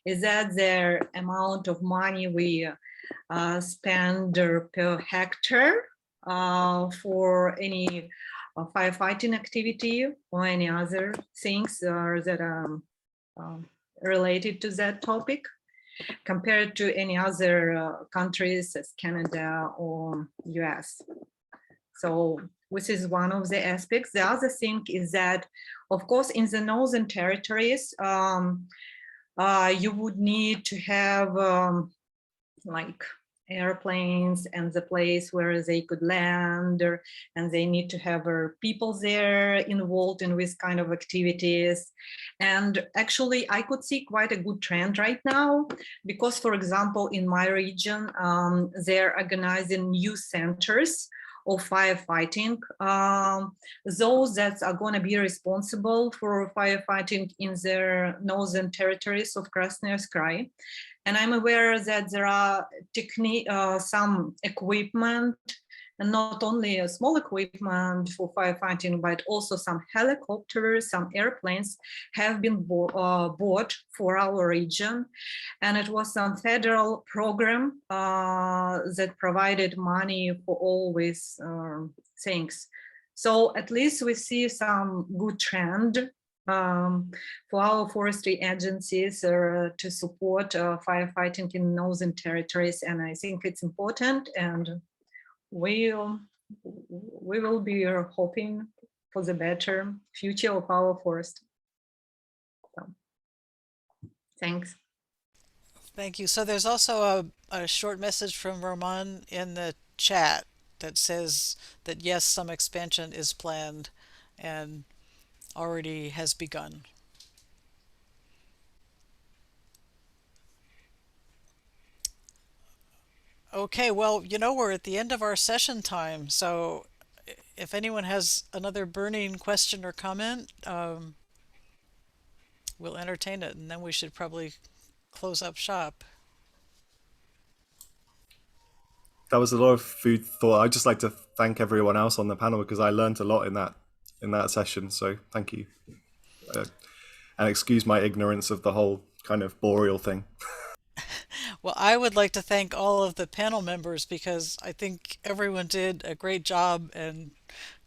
is that the amount of money we spend per hectare for any firefighting activity or any other things that are related to that topic compared to any other countries as Canada or US. So which is one of the aspects. The other thing is that, of course, in the northern territories, you would need to have like airplanes and the place where they could land, and they need to have people there involved in this kind of activities. And actually, I could see quite a good trend right now, because, for example, in my region, they're organizing new centers of firefighting, those that are going to be responsible for firefighting in their northern territories of Krasnoyarsk. And I'm aware that there are some equipment, and not only a small equipment for firefighting, but also some helicopters, some airplanes have been bought for our region. And it was some federal program that provided money for all these things. So at least we see some good trend for our forestry agencies to support firefighting in northern territories. And I think it's important, and we will be hoping for the better future of our forest. So, thanks. Thank you. So there's also a short message from Roman in the chat that says that yes, some expansion is planned and already has begun. Okay, well, we're at the end of our session time, so if anyone has another burning question or comment, we'll entertain it, and then we should probably close up shop. That was a lot of food for thought. I'd just like to thank everyone else on the panel because I learned a lot in that session. So thank you, and excuse my ignorance of the whole kind of boreal thing. Well, I would like to thank all of the panel members because I think everyone did a great job and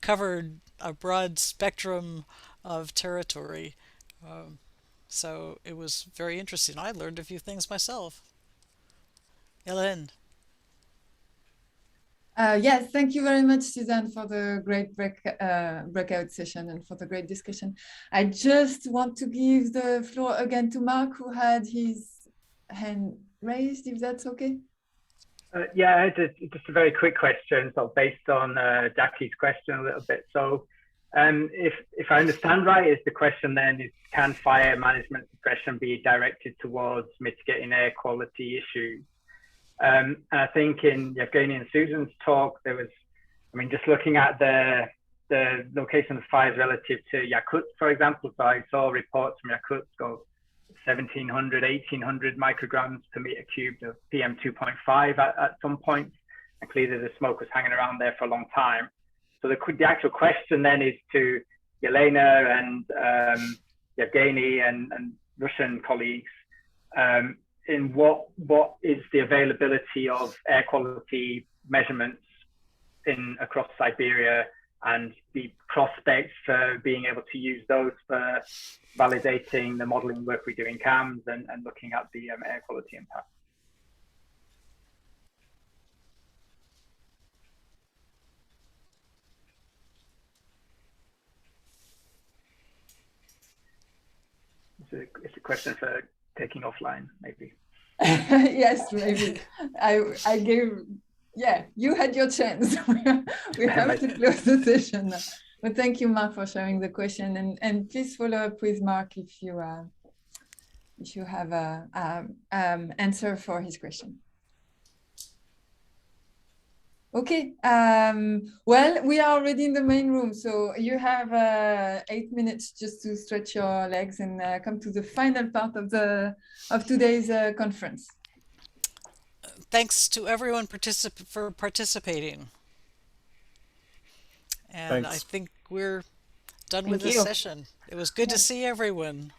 covered a broad spectrum of territory. So it was very interesting. I learned a few things myself. Elena. Yes, thank you very much, Suzanne, for the great breakout session and for the great discussion. I just want to give the floor again to Mark, who had his hand raised, if that's okay. Yeah, just a very quick question, so based on Jackie's question a little bit. So if I understand right, is the question then is, can fire management suppression be directed towards mitigating air quality issues? And I think in Yevgeny and Susan's talk, there was, just looking at the location of fires relative to Yakutsk, for example. So I saw reports from Yakutsk of 1700, 1800 micrograms per meter cubed of PM2.5 at some point. And clearly the smoke was hanging around there for a long time. So the actual question then is to Elena and Yevgeny and Russian colleagues, in what is the availability of air quality measurements across Siberia, and the prospects for being able to use those for validating the modeling work we do in CAMS and looking at the air quality impact. It's a question for taking offline, maybe. Yes, maybe. I gave, yeah, you had your chance. We have to close the session now. But thank you, Mark, for sharing the question. And please follow up with Mark if you have a answer for his question. Okay, well, we are already in the main room, so you have 8 minutes just to stretch your legs and come to the final part of today's conference. Thanks to everyone for participating. And Thanks. I think we're done with this session. It was good to see everyone.